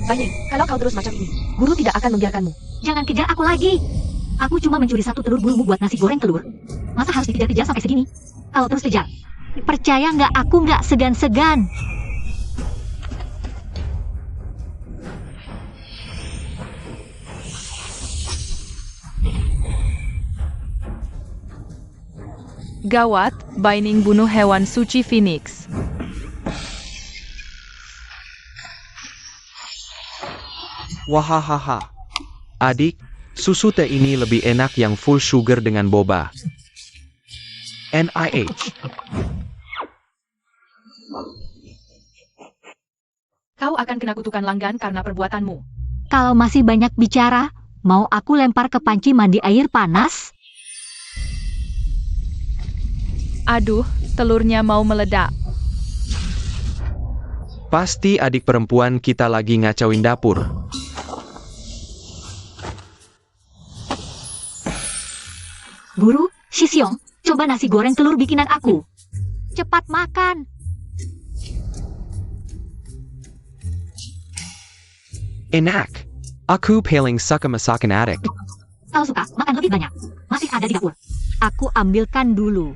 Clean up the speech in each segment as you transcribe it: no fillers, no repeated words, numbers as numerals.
Baining, kalau kau terus macam ini, guru tidak akan membiarkanmu. Jangan kejar aku lagi. Aku cuma mencuri satu telur bulumu buat nasi goreng telur. Masa harus dikejar-kejar sampai segini? Kau terus kejar. Percaya nggak, aku nggak segan-segan. Gawat, Baining bunuh hewan suci Phoenix. Wahahaha. Adik, susu teh ini lebih enak yang full sugar dengan boba. NIH. Kau akan kena kutukan langgan karena perbuatanmu. Kalau masih banyak bicara, mau aku lempar ke panci mandi air panas? Aduh, telurnya mau meledak. Pasti adik perempuan kita lagi ngacauin dapur. Guru, Shisyong, coba nasi goreng telur bikinan aku. Cepat makan. Enak. Aku paling suka masakan adik. Kalau suka, makan lebih banyak. Masih ada di dapur. Aku ambilkan dulu.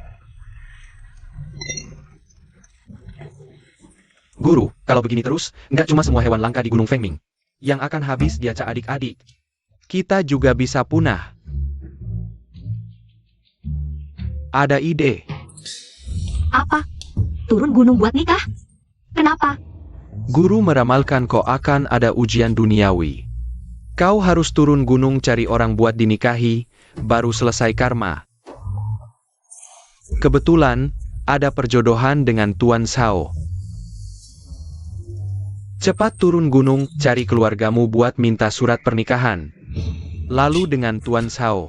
Guru, kalau begini terus, nggak cuma semua hewan langka di Gunung Fengming yang akan habis diacak adik-adik. Kita juga bisa punah. Ada ide. Apa? Turun gunung buat nikah? Kenapa? Guru meramalkan kau akan ada ujian duniawi. Kau harus turun gunung cari orang buat dinikahi, baru selesai karma. Kebetulan, ada perjodohan dengan Tuan Sao. Cepat turun gunung, cari keluargamu buat minta surat pernikahan. Lalu dengan Tuan Sao,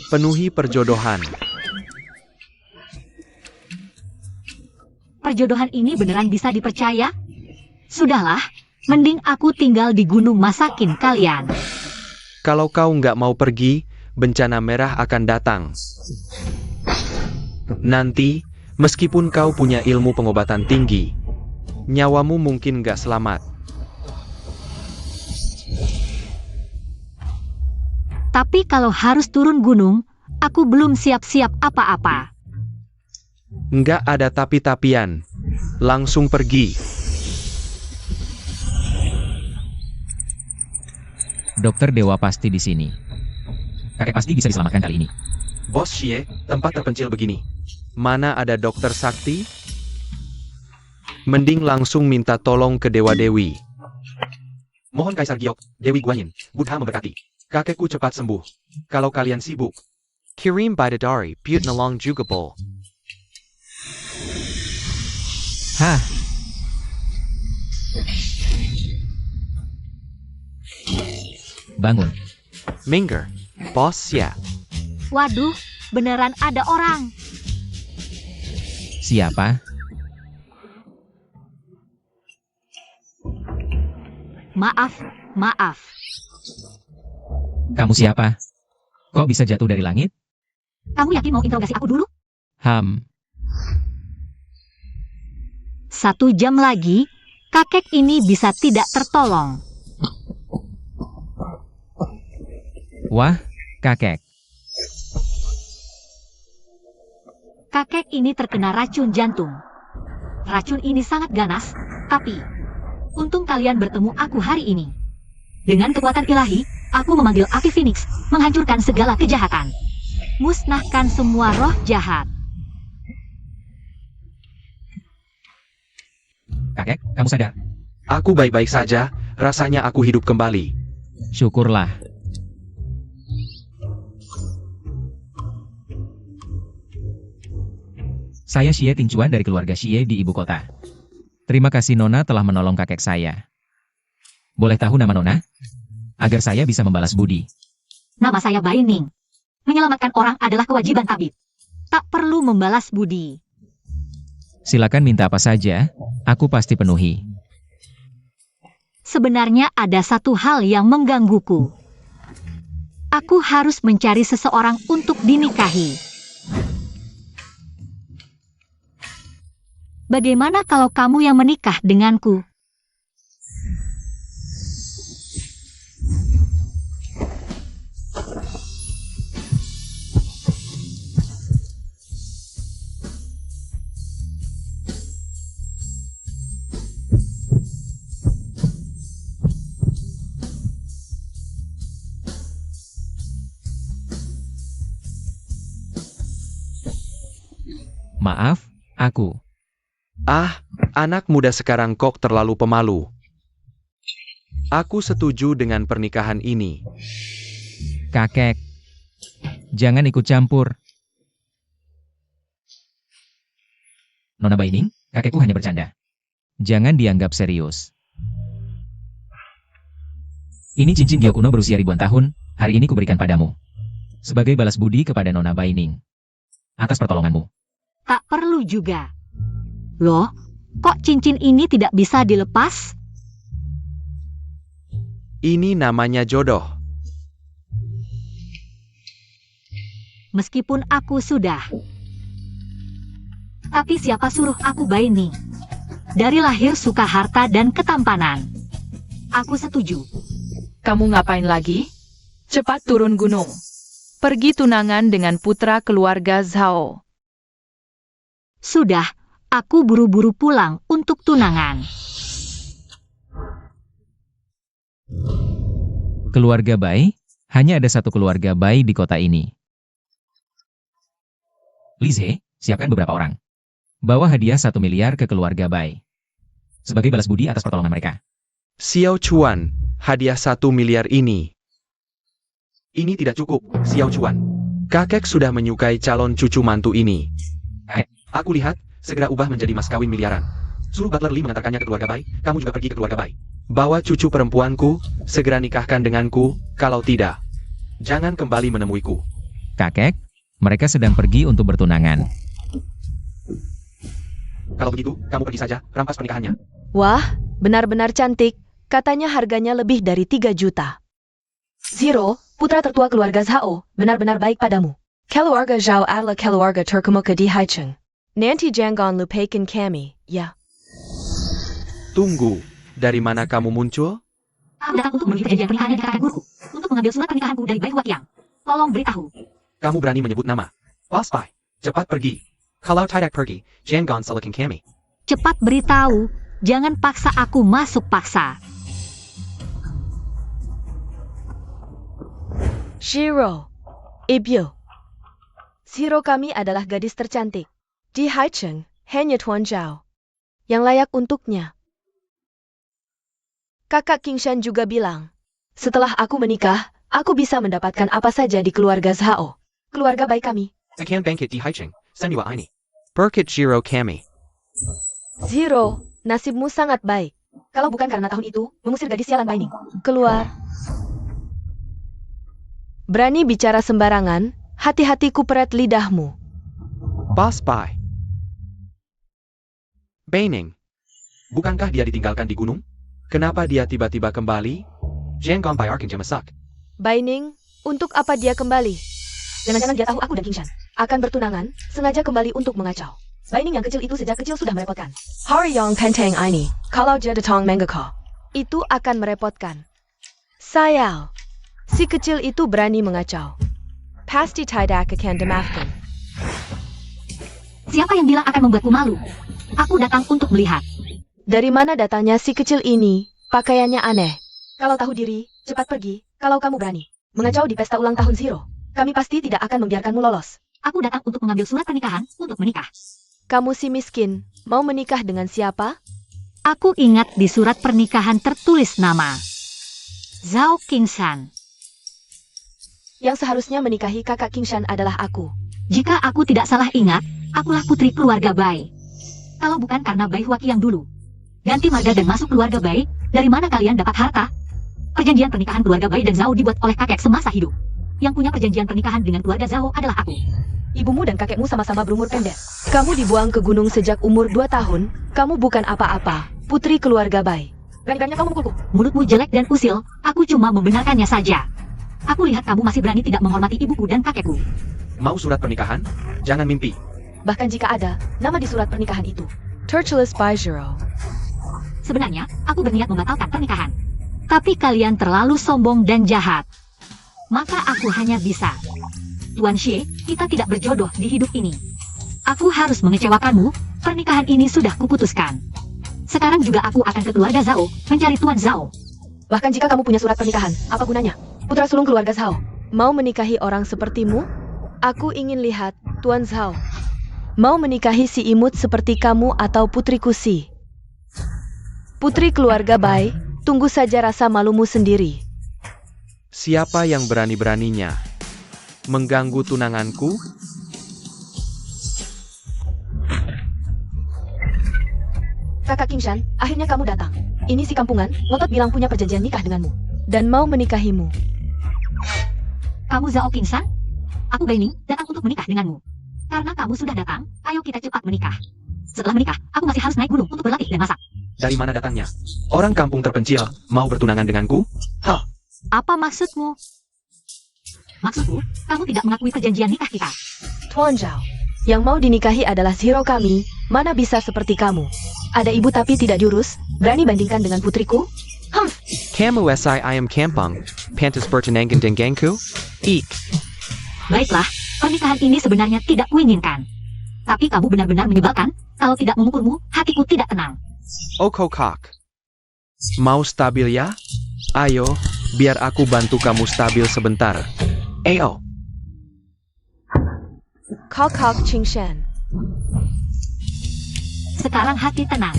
penuhi perjodohan. Perjodohan ini beneran bisa dipercaya? Sudahlah, mending aku tinggal di gunung masakin kalian. Kalau kau nggak mau pergi, bencana merah akan datang. Nanti, meskipun kau punya ilmu pengobatan tinggi, nyawamu mungkin nggak selamat. Tapi kalau harus turun gunung, aku belum siap-siap apa-apa. Nggak ada tapi-tapian. Langsung pergi. Dokter Dewa pasti di sini. Kakek pasti bisa diselamatkan kali ini. Bos Xie, tempat terpencil begini. Mana ada dokter sakti? Mending langsung minta tolong ke Dewa Dewi. Mohon Kaisar Giok, Dewi Guanyin, Buddha memberkati. Kakekku cepat sembuh. Kalau kalian sibuk. Kirim Bidadari, Put Nolong juga bol. Hah? Bangun. Minger, bos ya. Waduh, beneran ada orang. Siapa? Maaf. Kamu siapa? Kok bisa jatuh dari langit? Kamu yakin mau interogasi aku dulu? 1 jam lagi, kakek ini bisa tidak tertolong. Wah, kakek. Kakek ini terkena racun jantung. Racun ini sangat ganas, tapi untung kalian bertemu aku hari ini. Dengan kekuatan ilahi, aku memanggil api Phoenix, menghancurkan segala kejahatan. Musnahkan semua roh jahat. Kakek, kamu sadar? Aku baik-baik saja, rasanya aku hidup kembali. Syukurlah. Saya Xie Tingcuan dari keluarga Xie di ibu kota. Terima kasih Nona telah menolong kakek saya. Boleh tahu nama Nona? Agar saya bisa membalas budi. Nama saya Baining. Menyelamatkan orang adalah kewajiban tabib. Tak perlu membalas budi. Silakan minta apa saja, aku pasti penuhi. Sebenarnya ada satu hal yang menggangguku. Aku harus mencari seseorang untuk dinikahi. Bagaimana kalau kamu yang menikah denganku? Maaf, aku. Ah, anak muda sekarang kok terlalu pemalu. Aku setuju dengan pernikahan ini. Kakek. Jangan ikut campur. Nona Baining, kakekku hanya bercanda. Jangan dianggap serius. Ini cincin giok kuno berusia ribuan tahun, hari ini kuberikan padamu. Sebagai balas budi kepada Nona Baining. Atas pertolonganmu. Tak perlu juga. Loh, kok cincin ini tidak bisa dilepas? Ini namanya jodoh. Meskipun aku sudah. Tapi siapa suruh aku Baining? Dari lahir suka harta dan ketampanan. Aku setuju. Kamu ngapain lagi? Cepat turun gunung. Pergi tunangan dengan putra keluarga Zhao. Sudah, aku buru-buru pulang untuk tunangan. Keluarga Bai? Hanya ada satu keluarga Bai di kota ini. Lize, siapkan beberapa orang. Bawa hadiah 1 miliar ke keluarga Bai. Sebagai balas budi atas pertolongan mereka. Xiao Chuan, hadiah 1 miliar ini. Ini tidak cukup, Xiao Chuan. Kakek sudah menyukai calon cucu mantu ini. Aku lihat, segera ubah menjadi mas kawin miliaran. Suruh Butler Lee mengantarkannya ke keluarga Bai, kamu juga pergi ke keluarga Bai. Bawa cucu perempuanku, segera nikahkan denganku, kalau tidak, jangan kembali menemuiku. Kakek, mereka sedang pergi untuk bertunangan. Kalau begitu, kamu pergi saja, rampas pernikahannya. Wah, benar-benar cantik. Katanya harganya lebih dari 3 juta. Zero, putra tertua keluarga Zhao, benar-benar baik padamu. Keluarga Zhao adalah keluarga terkemuka di Haicheng. Nanti jangan lupakan kami, ya. Tunggu, dari mana kamu muncul? Aku datang untuk memenuhi perjanjian pernikahan yang dikatakan guruku. Untuk mengambil surat pernikahanku dari Bai Huaqiang. Tolong beritahu. Kamu berani menyebut nama. Boss Bai, cepat pergi. Kalau tidak pergi, jangan salahkan kami. Cepat beritahu. Jangan paksa aku masuk paksa. Shiro, Ibyo. Zero kami adalah gadis tercantik. Di Haicheng, hanya Tuan Zhao yang layak untuknya. Kakak Kingshan juga bilang, Setelah aku menikah, aku bisa mendapatkan apa saja di keluarga Zhao. Keluarga baik kami. Akan bangkit di Haicheng, Senua ini. Berkit Jiro kami. Zero, nasibmu sangat baik. Kalau bukan karena tahun itu, mengusir gadis sialan Baining. Keluar. Berani bicara sembarangan, hati-hati kuperet lidahmu. Boss Bai. Baining. Bukankah dia ditinggalkan di gunung? Kenapa dia tiba-tiba kembali? Jangan Bai Arkin Jemasak. Baining, untuk apa dia kembali? Jangan-jangan dia tahu aku dan Kingshan akan bertunangan, sengaja kembali untuk mengacau. Baining yang kecil itu sejak kecil sudah merepotkan. Hari yang penting ini, kalau dia datang menggekau, itu akan merepotkan. Sayal, si kecil itu berani mengacau. Pasti tidak akan dimaafkan. Siapa yang bilang akan membuatku malu? Aku datang untuk melihat. Dari mana datangnya si kecil ini? Pakaiannya aneh. Kalau tahu diri, cepat pergi. Kalau kamu berani mengacau di pesta ulang tahun Zero, kami pasti tidak akan membiarkanmu lolos. Aku datang untuk mengambil surat pernikahan untuk menikah. Kamu si miskin, mau menikah dengan siapa? Aku ingat di surat pernikahan tertulis nama Zhao Kingshan. Yang seharusnya menikahi kakak Kingshan adalah aku. Jika aku tidak salah ingat, akulah putri keluarga Bai. Kalau bukan karena Bai Huaqiang dulu ganti marga dan masuk keluarga Bai, dari mana kalian dapat harta? Perjanjian pernikahan keluarga Bai dan Zhao dibuat oleh kakek semasa hidup. Yang punya perjanjian pernikahan dengan keluarga Zhao adalah aku. Ibumu dan kakekmu sama-sama berumur pendek. Kamu dibuang ke gunung sejak umur 2 tahun. Kamu bukan apa-apa, putri keluarga Bai. Berani-beraninya kamu memukulku. Mulutmu jelek dan usil, aku cuma membenarkannya saja. Aku lihat kamu masih berani tidak menghormati ibuku dan kakekku. Mau surat pernikahan? Jangan mimpi. Bahkan jika ada nama di surat pernikahan itu. Tertulis by Zero. Sebenarnya, aku berniat membatalkan pernikahan. Tapi kalian terlalu sombong dan jahat. Maka aku hanya bisa. Tuan Xie, kita tidak berjodoh di hidup ini. Aku harus mengecewakanmu, pernikahan ini sudah kuputuskan. Sekarang juga aku akan ke keluarga Zhao, mencari Tuan Zhao. Bahkan jika kamu punya surat pernikahan, apa gunanya? Putra sulung keluarga Zhao. Mau menikahi orang sepertimu? Aku ingin lihat Tuan Zhao. Mau menikahi si imut seperti kamu atau putriku si? Putri keluarga Bai, tunggu saja rasa malumu sendiri. Siapa yang berani-beraninya mengganggu tunanganku? Kakak Kingshan, akhirnya kamu datang. Ini si kampungan, ngotot bilang punya perjanjian nikah denganmu. Dan mau menikahimu. Kamu Zhao Qingshan? Aku Baining, datang untuk menikah denganmu. Karena kamu sudah datang, ayo kita cepat menikah. Setelah menikah, aku masih harus naik gunung untuk berlatih dan masak. Dari mana datangnya? Orang kampung terpencil mau bertunangan denganku? Hah? Apa maksudmu? Maksudku, kamu tidak mengakui perjanjian nikah kita. Tuan Zhao, yang mau dinikahi adalah Zero kami, mana bisa seperti kamu. Ada ibu tapi tidak diurus, berani bandingkan dengan putriku? Kamu ayam kampung, pantas bertunangan denganku? Eek. Baiklah, pernikahan ini sebenarnya tidak kuinginkan. Tapi kamu benar-benar menyebalkan, kalau tidak memukulmu, hatiku tidak tenang. Okokok. Mau stabil ya? Ayo, biar aku bantu kamu stabil sebentar. Ayo. Kok Qingshan. Sekarang hati tenang.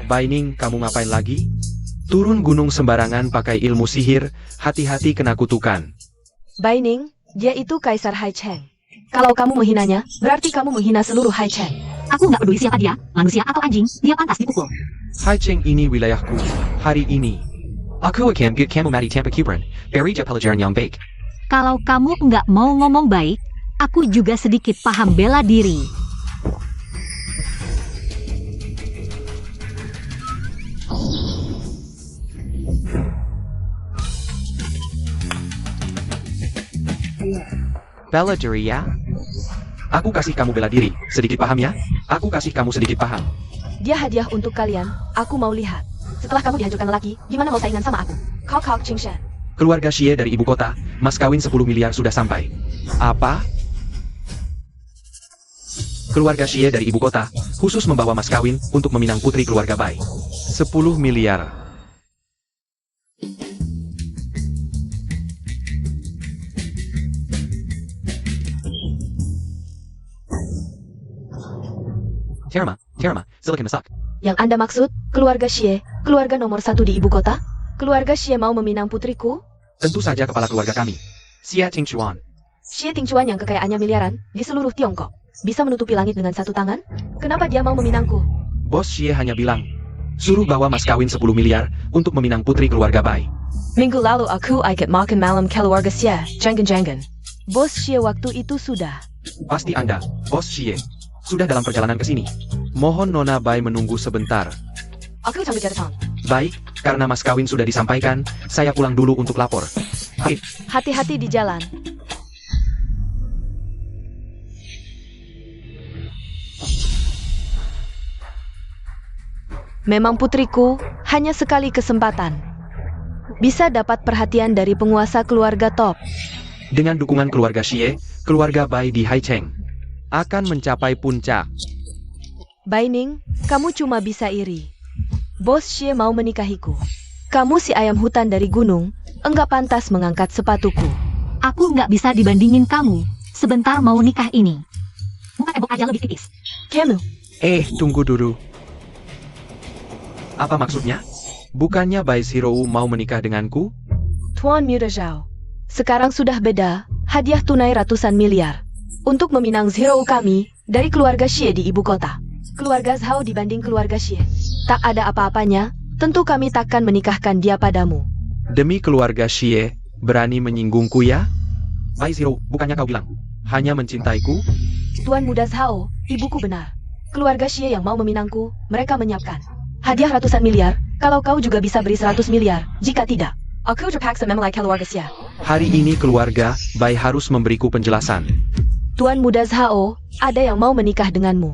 Baining, kamu ngapain lagi? Turun gunung sembarangan pakai ilmu sihir, hati-hati kena kutukan. Baining, dia itu Kaisar Hai Cheng. Kalau kamu menghinanya, berarti kamu menghina seluruh Hai Cheng. Aku nggak peduli siapa dia, manusia atau anjing, dia pantas dipukul. Hai Cheng ini wilayahku. Hari ini, aku akan get kamu mati tanpa kubran. Beri je pelajaran yang baik. Kalau kamu nggak mau ngomong baik, aku juga sedikit paham bela diri. Bela diri ya? Aku kasih kamu bela diri, sedikit paham ya? Aku kasih kamu sedikit paham. Dia hadiah untuk kalian, aku mau lihat. Setelah kamu dihancurkan lelaki, gimana mau saingan sama aku? Kok Qingshan. Keluarga Xie dari ibu kota, mas kawin 10 miliar sudah sampai. Apa? Keluarga Xie dari ibu kota, khusus membawa mas kawin untuk meminang putri keluarga Bai. 10 miliar. Terma, silakan masak. Yang Anda maksud, keluarga Xie, keluarga nomor 1 di ibu kota? Keluarga Xie mau meminang putriku? Tentu saja kepala keluarga kami. Xie Tingchuan. Xie Tingchuan yang kekayaannya miliaran, di seluruh Tiongkok. Bisa menutupi langit dengan satu tangan? Kenapa dia mau meminangku? Bos Xie hanya bilang, suruh bawa mas kawin 10 miliar untuk meminang putri keluarga Bai. Minggu lalu aku ikut makan malam keluarga Xie, jangan-jangan. Bos Xie waktu itu sudah. Pasti Anda, Bos Xie, sudah dalam perjalanan ke sini. Mohon Nona Bai menunggu sebentar. Aku sampai datang. Baik, karena mas kawin sudah disampaikan, saya pulang dulu untuk lapor. Baik. Hati-hati di jalan. Memang putriku, hanya sekali kesempatan. Bisa dapat perhatian dari penguasa keluarga top. Dengan dukungan keluarga Xie, keluarga Bai di Haicheng akan mencapai puncak. Baining, kamu cuma bisa iri. Bos Xie mau menikahiku. Kamu si ayam hutan dari gunung, enggak pantas mengangkat sepatuku. Aku nggak bisa dibandingin kamu. Sebentar mau nikah ini. Muka tembok aja lebih tipis. Kamu, Tunggu dulu. Apa maksudnya? Bukannya Bai Zhirou mau menikah denganku? Tuan Muda Zhao. Sekarang sudah beda, hadiah tunai ratusan miliar. Untuk meminang Zhirou kami, dari keluarga Xie di ibu kota. Keluarga Zhao dibanding keluarga Xie. Tak ada apa-apanya, tentu kami takkan menikahkan dia padamu. Demi keluarga Xie, berani menyinggungku ya? Bai Zhirou, bukannya kau bilang, hanya mencintaiku? Tuan Muda Zhao, ibuku benar. Keluarga Xie yang mau meminangku, mereka menyiapkan hadiah ratusan miliar, kalau kau juga bisa beri 100 miliar, jika tidak. Aku terpaksa memilih keluarga Xie. Hari ini keluarga Bai harus memberiku penjelasan. Tuan Muda Zhao, ada yang mau menikah denganmu.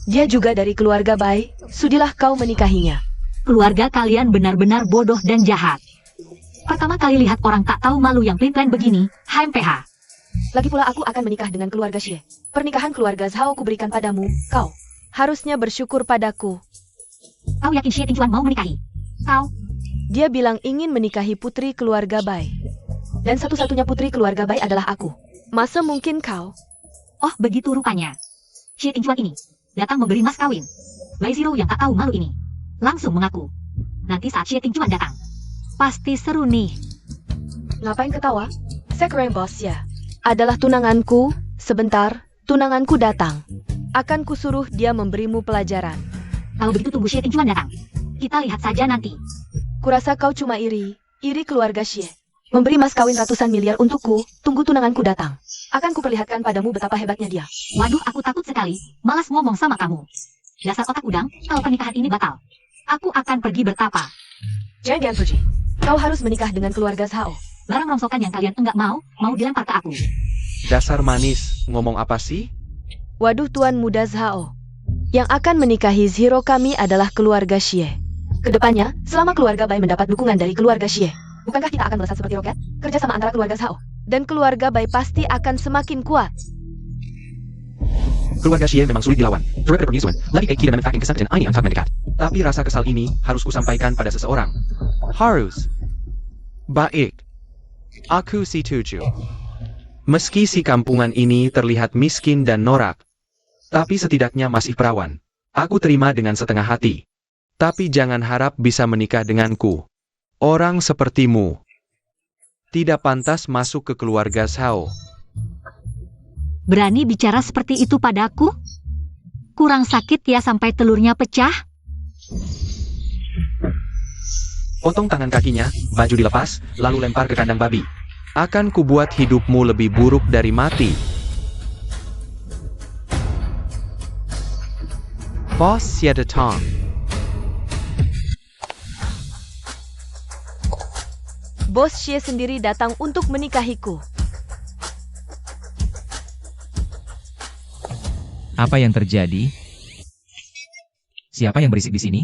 Dia juga dari keluarga Bai, sudilah kau menikahinya. Keluarga kalian benar-benar bodoh dan jahat. Pertama kali lihat orang tak tahu malu yang plain-plain begini, HMPH. Lagi pula aku akan menikah dengan keluarga Xie. Pernikahan keluarga Zhao kuberikan padamu, kau. Harusnya bersyukur padaku. Kau yakin Xie Tingchuan mau menikahi? Kau? Dia bilang ingin menikahi putri keluarga Bai. Dan satu-satunya putri keluarga Bai adalah aku. Masa mungkin kau? Oh begitu rupanya. Xie Tingjuan ini datang memberi mas kawin. Bai Zero yang tak tahu malu ini langsung mengaku. Nanti saat Xie Tingjuan datang, pasti seru nih. Ngapain ketawa? Sekren bos ya. Adalah tunanganku. Sebentar, tunanganku datang. Akan kusuruh dia memberimu pelajaran. Kalau begitu tunggu Xie Tingjuan datang. Kita lihat saja nanti. Kurasa kau cuma iri keluarga Xie. Memberi mas kawin ratusan miliar untukku, tunggu tunanganku datang. Akan kuperlihatkan padamu betapa hebatnya dia. Waduh, aku takut sekali. Malas ngomong sama kamu. Dasar otak udang, kalau pernikahan ini batal, aku akan pergi bertapa. Jangan pergi. Kau harus menikah dengan keluarga Zhao. Barang rongsokan yang kalian enggak mau dilempar ke aku. Dasar manis, ngomong apa sih? Waduh Tuan Muda Zhao. Yang akan menikahi Zero kami adalah keluarga Xie. Kedepannya, selama keluarga Bai mendapat dukungan dari keluarga Xie, bukankah kita akan melesat seperti roket? Kerjasama antara keluarga Zhao dan keluarga Bai pasti akan semakin kuat. Keluarga Xie memang sulit dilawan. Director Pernyusuan, lagi kayak kira memanfaatkan kesempatan ini untuk mendekat. Tapi rasa kesal ini harus kusampaikan pada seseorang. Harus. Baik. Aku setuju. Meski si kampungan ini terlihat miskin dan norak, tapi setidaknya masih perawan. Aku terima dengan setengah hati. Tapi jangan harap bisa menikah denganku. Orang sepertimu tidak pantas masuk ke keluarga Zhao. Berani bicara seperti itu padaku? Kurang sakit ya sampai telurnya pecah? Potong tangan kakinya, baju dilepas, lalu lempar ke kandang babi. Akan kubuat hidupmu lebih buruk dari mati. Boss Xie datang. Bos Xie sendiri datang untuk menikahiku. Apa yang terjadi? Siapa yang berisik di sini?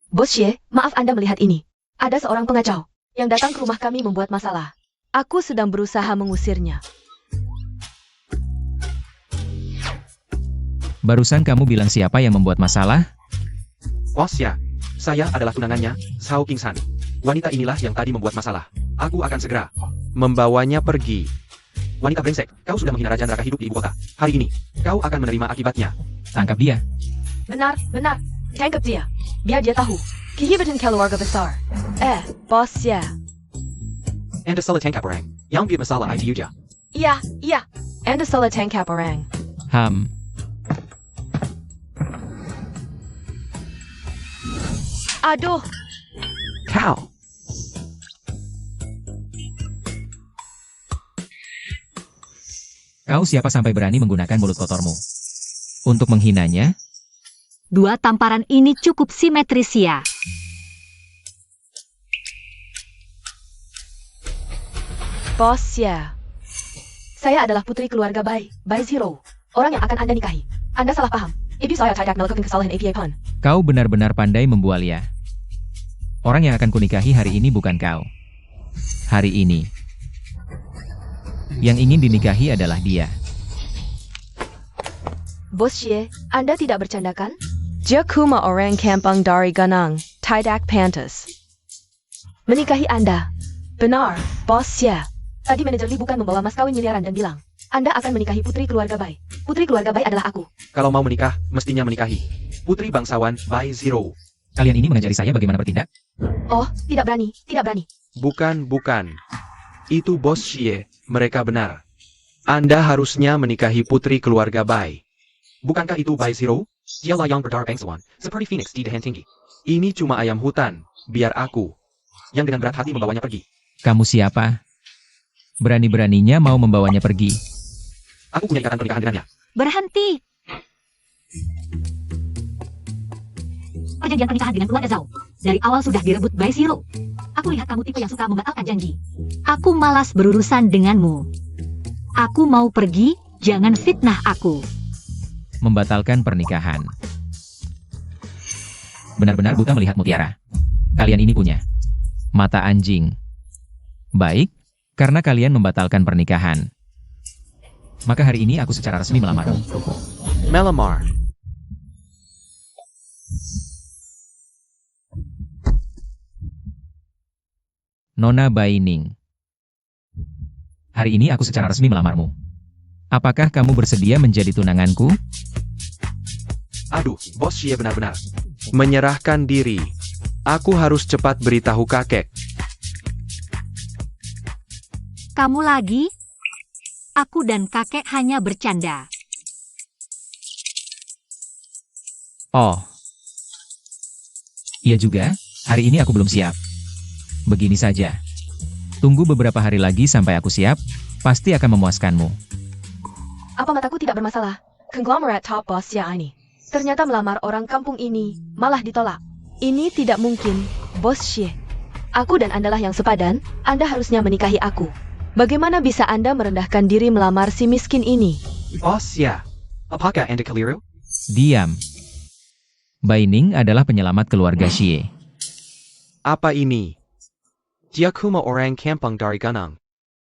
Bos Xie, maaf Anda melihat ini. Ada seorang pengacau yang datang ke rumah kami membuat masalah. Aku sedang berusaha mengusirnya. Barusan kamu bilang siapa yang membuat masalah? Boss Xie, saya adalah tunangannya, Zhao Qingshan. Wanita inilah yang tadi membuat masalah. Aku akan segera membawanya pergi. Wanita brengsek, kau sudah menghina raja neraka hidup di ibu kota. Hari ini, kau akan menerima akibatnya. Tangkap dia. Benar. Tangkap dia. Biar dia tahu. Kehebatan keluarga besar. Bos Xie. Anda salah tangkap orang. Yang biar masalah itu juga. Iya. Anda salah tangkap orang. Aduh. Kau. Kau siapa sampai berani menggunakan mulut kotormu untuk menghinanya? Dua tamparan ini cukup simetris ya. Bos Xie. Saya adalah putri keluarga Bai Zero. Orang yang akan Anda nikahi. Anda salah paham. Ibu saya tidak melakukan kesalahan APA pun. Kau benar-benar pandai membual ya. Orang yang akan kunikahi hari ini bukan kau. Hari ini. Yang ingin dinikahi adalah dia. Bos Xie, Anda tidak bercanda kan? Dia cuma orang kampung dari Ganang, tidak pantas menikahi Anda. Benar, Bos Xie. Tadi manajer Li bukan membawa mas kawin miliaran dan bilang, Anda akan menikahi putri keluarga Bai. Putri keluarga Bai adalah aku. Kalau mau menikah, mestinya menikahi putri bangsawan Bai Zero. Kalian ini mengajari saya bagaimana bertindak? Oh, tidak berani. Bukan. Itu Bos Xie, mereka benar. Anda harusnya menikahi putri keluarga Bai. Bukankah itu Bai Zero? Dialah yang berdarah bangsawan, seperti Phoenix di dahan tinggi. Ini cuma ayam hutan, biar aku yang dengan berat hati membawanya pergi. Kamu siapa? Berani-beraninya mau membawanya pergi. Aku punya ikatan pernikahan dengannya. Berhenti. Perjanjian pernikahan dengan keluarga Zhao dari awal sudah direbut Bai Zero. Aku lihat kamu tipe yang suka membatalkan janji. Aku malas berurusan denganmu. Aku mau pergi, jangan fitnah aku. Membatalkan pernikahan. Benar-benar buta melihat mutiara. Kalian ini punya mata anjing. Baik, karena kalian membatalkan pernikahan, maka hari ini aku secara resmi melamarmu. Melamar. Nona Baining. Hari ini aku secara resmi melamarmu. Apakah kamu bersedia menjadi tunanganku? Aduh, Bos Xie benar-benar menyerahkan diri. Aku harus cepat beritahu kakek. Kamu lagi? Aku dan kakek hanya bercanda. Oh. Iya juga, hari ini aku belum siap. Begini saja. Tunggu beberapa hari lagi sampai aku siap, pasti akan memuaskanmu. Apa mataku tidak bermasalah? Conglomerate top boss ya ini. Ternyata melamar orang kampung ini, malah ditolak. Ini tidak mungkin, Bos Xie. Aku dan Anda lah yang sepadan, Anda harusnya menikahi aku. Bagaimana bisa Anda merendahkan diri melamar si miskin ini? Bos ya, apakah Anda keliru? Diam. Baining adalah penyelamat keluarga Xie. Apa ini? Dia cuma orang kampung dari Ganang.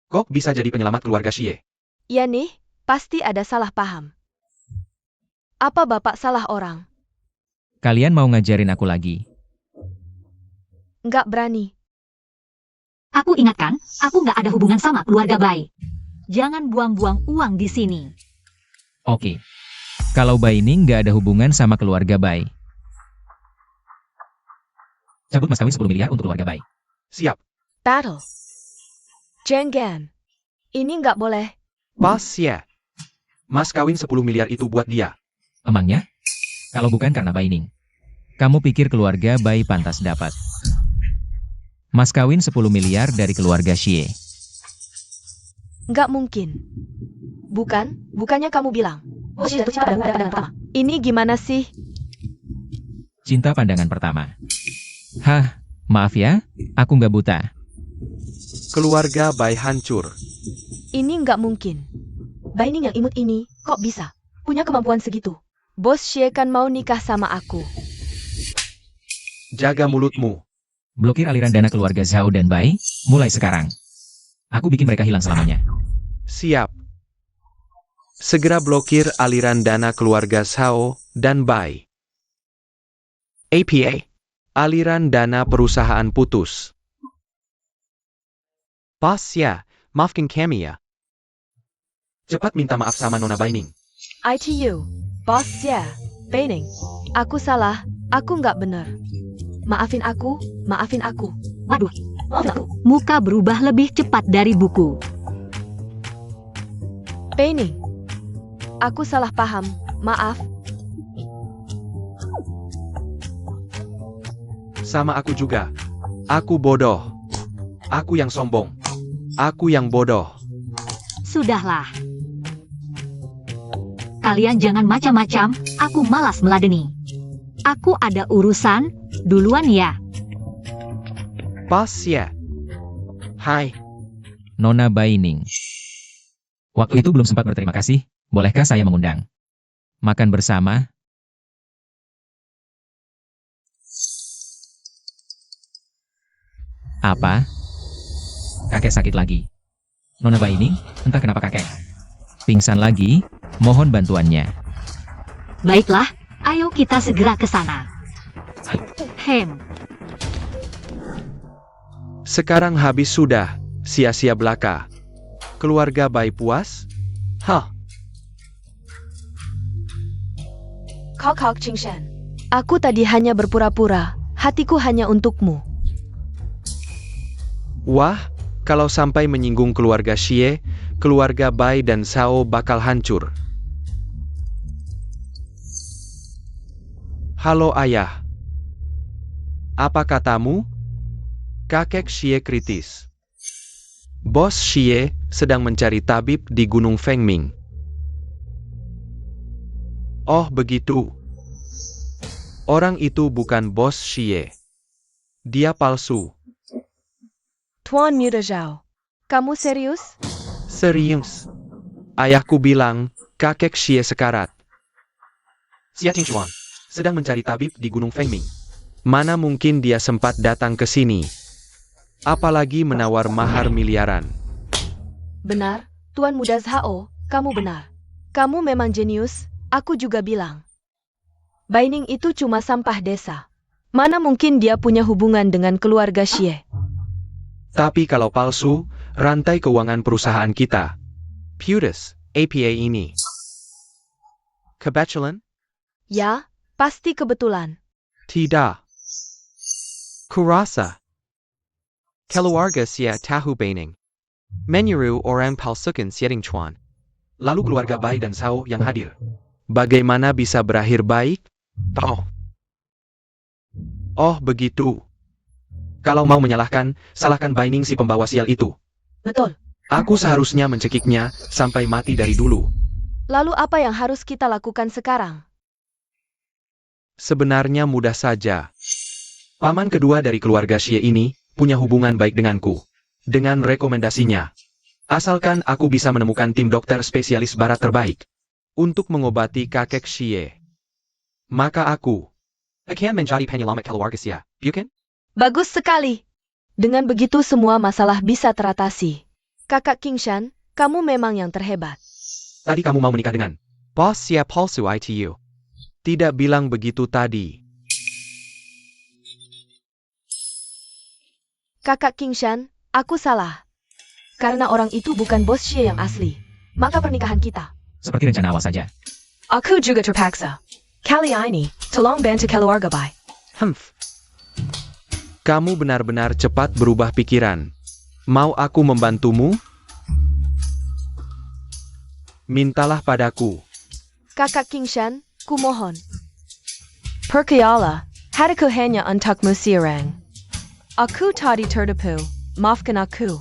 Kok bisa jadi penyelamat keluarga Xie? Ya nih, pasti ada salah paham. Apa Bapak salah orang? Kalian mau ngajarin aku lagi? Nggak berani. Aku ingatkan, aku nggak ada hubungan sama keluarga Bai. Jangan buang-buang uang di sini. Oke. Kalau Baining nggak ada hubungan sama keluarga Bai. Cabut mas kawin 10 miliar untuk keluarga Bai. Siap. Battle. Jenggan. Ini nggak boleh. Bos ya. Mas kawin 10 miliar itu buat dia. Emangnya? Kalau bukan karena Baining. Kamu pikir keluarga Bai pantas dapat? Mas kawin 10 miliar dari keluarga Xie. Nggak mungkin. Bukannya kamu bilang. Bos Xie jatuh cinta pada pandangan pertama. Ini gimana sih? Cinta pandangan pertama. Hah, maaf ya, aku nggak buta. Keluarga Bai hancur. Ini nggak mungkin. Baining yang imut ini, kok bisa? Punya kemampuan segitu. Bos Xie kan mau nikah sama aku. Jaga mulutmu. Blokir aliran dana keluarga Zhao dan Bai, mulai sekarang. Aku bikin mereka hilang selamanya. Siap. Segera blokir aliran dana keluarga Zhao dan Bai. APA. Aliran dana perusahaan putus. Bos ya, maafkan kami ya. Cepat minta maaf sama Nona Baining. ITU. Bos Xie. Baining. Aku salah. Aku nggak benar. Maafin aku. Waduh, muka berubah lebih cepat dari buku. Baining. Aku salah paham. Maaf. Sama aku juga. Aku bodoh. Aku yang sombong. Aku yang bodoh. Sudahlah. Kalian jangan macam-macam, aku malas meladeni. Aku ada urusan, duluan ya. Bos ya. Hai. Nona Baining. Waktu itu belum sempat berterima kasih, bolehkah saya mengundang? Makan bersama? Apa? Kakek sakit lagi. Nona Baining, entah kenapa kakek pingsan lagi, mohon bantuannya. Baiklah, ayo kita segera ke sana. Sekarang habis sudah, sia-sia belaka. Keluarga Bai puas? Hah? Kok Qingshan. Aku tadi hanya berpura-pura. Hatiku hanya untukmu. Wah, kalau sampai menyinggung keluarga Xie, keluarga Bai dan Zhao bakal hancur. Halo ayah. Apa katamu? Kakek Xie kritis. Bos Xie sedang mencari tabib di Gunung Fengming. Oh begitu. Orang itu bukan Bos Xie. Dia palsu. Tuan Muda Zhao. Kamu serius? Serius. Ayahku bilang, kakek Xie sekarat. Xia Qingxuan sedang mencari tabib di Gunung Fengming. Mana mungkin dia sempat datang ke sini. Apalagi menawar mahar miliaran. Benar, Tuan Muda Zhao, kamu benar. Kamu memang jenius, aku juga bilang. Baining itu cuma sampah desa. Mana mungkin dia punya hubungan dengan keluarga Xie. Tapi kalau palsu, rantai keuangan perusahaan kita. Putus, APA ini. Kebetulan? Ya, Pasti kebetulan. Tidak. Kurasa. Keluarga Xie tahu Baining. Menyeru orang palsukan Sieding Chuan. Lalu keluarga Bai dan Sao yang hadir. Bagaimana bisa berakhir baik? Oh begitu. Kalau mau menyalahkan, salahkan Baining si pembawa sial itu. Betul. Aku seharusnya mencekiknya sampai mati dari dulu. Lalu apa yang harus kita lakukan sekarang? Sebenarnya mudah saja. Paman kedua dari keluarga Xie ini punya hubungan baik denganku. Dengan rekomendasinya. Asalkan aku bisa menemukan tim dokter spesialis barat terbaik untuk mengobati kakek Xie. Maka aku akan menjadi penyelamat keluarga Xie, bukan? Bagus sekali. Dengan begitu semua masalah bisa teratasi. Kakak Kingshan, kamu memang yang terhebat. Tadi kamu mau menikah dengan Bos Xie palsu ITU. Tidak bilang begitu tadi. Kakak Kingshan, aku salah. Karena orang itu bukan bos Xie yang asli. Maka pernikahan kita. Seperti rencana awal saja. Aku juga terpaksa. Kali ini, tolong bantu keluarga Bai. Kamu benar-benar cepat berubah pikiran. Mau aku membantumu? Mintalah padaku. Kakak Kingshan, kumohon. Percayalah, hatiku hanya untukmu seorang. Aku tadi tertipu. Maafkan aku.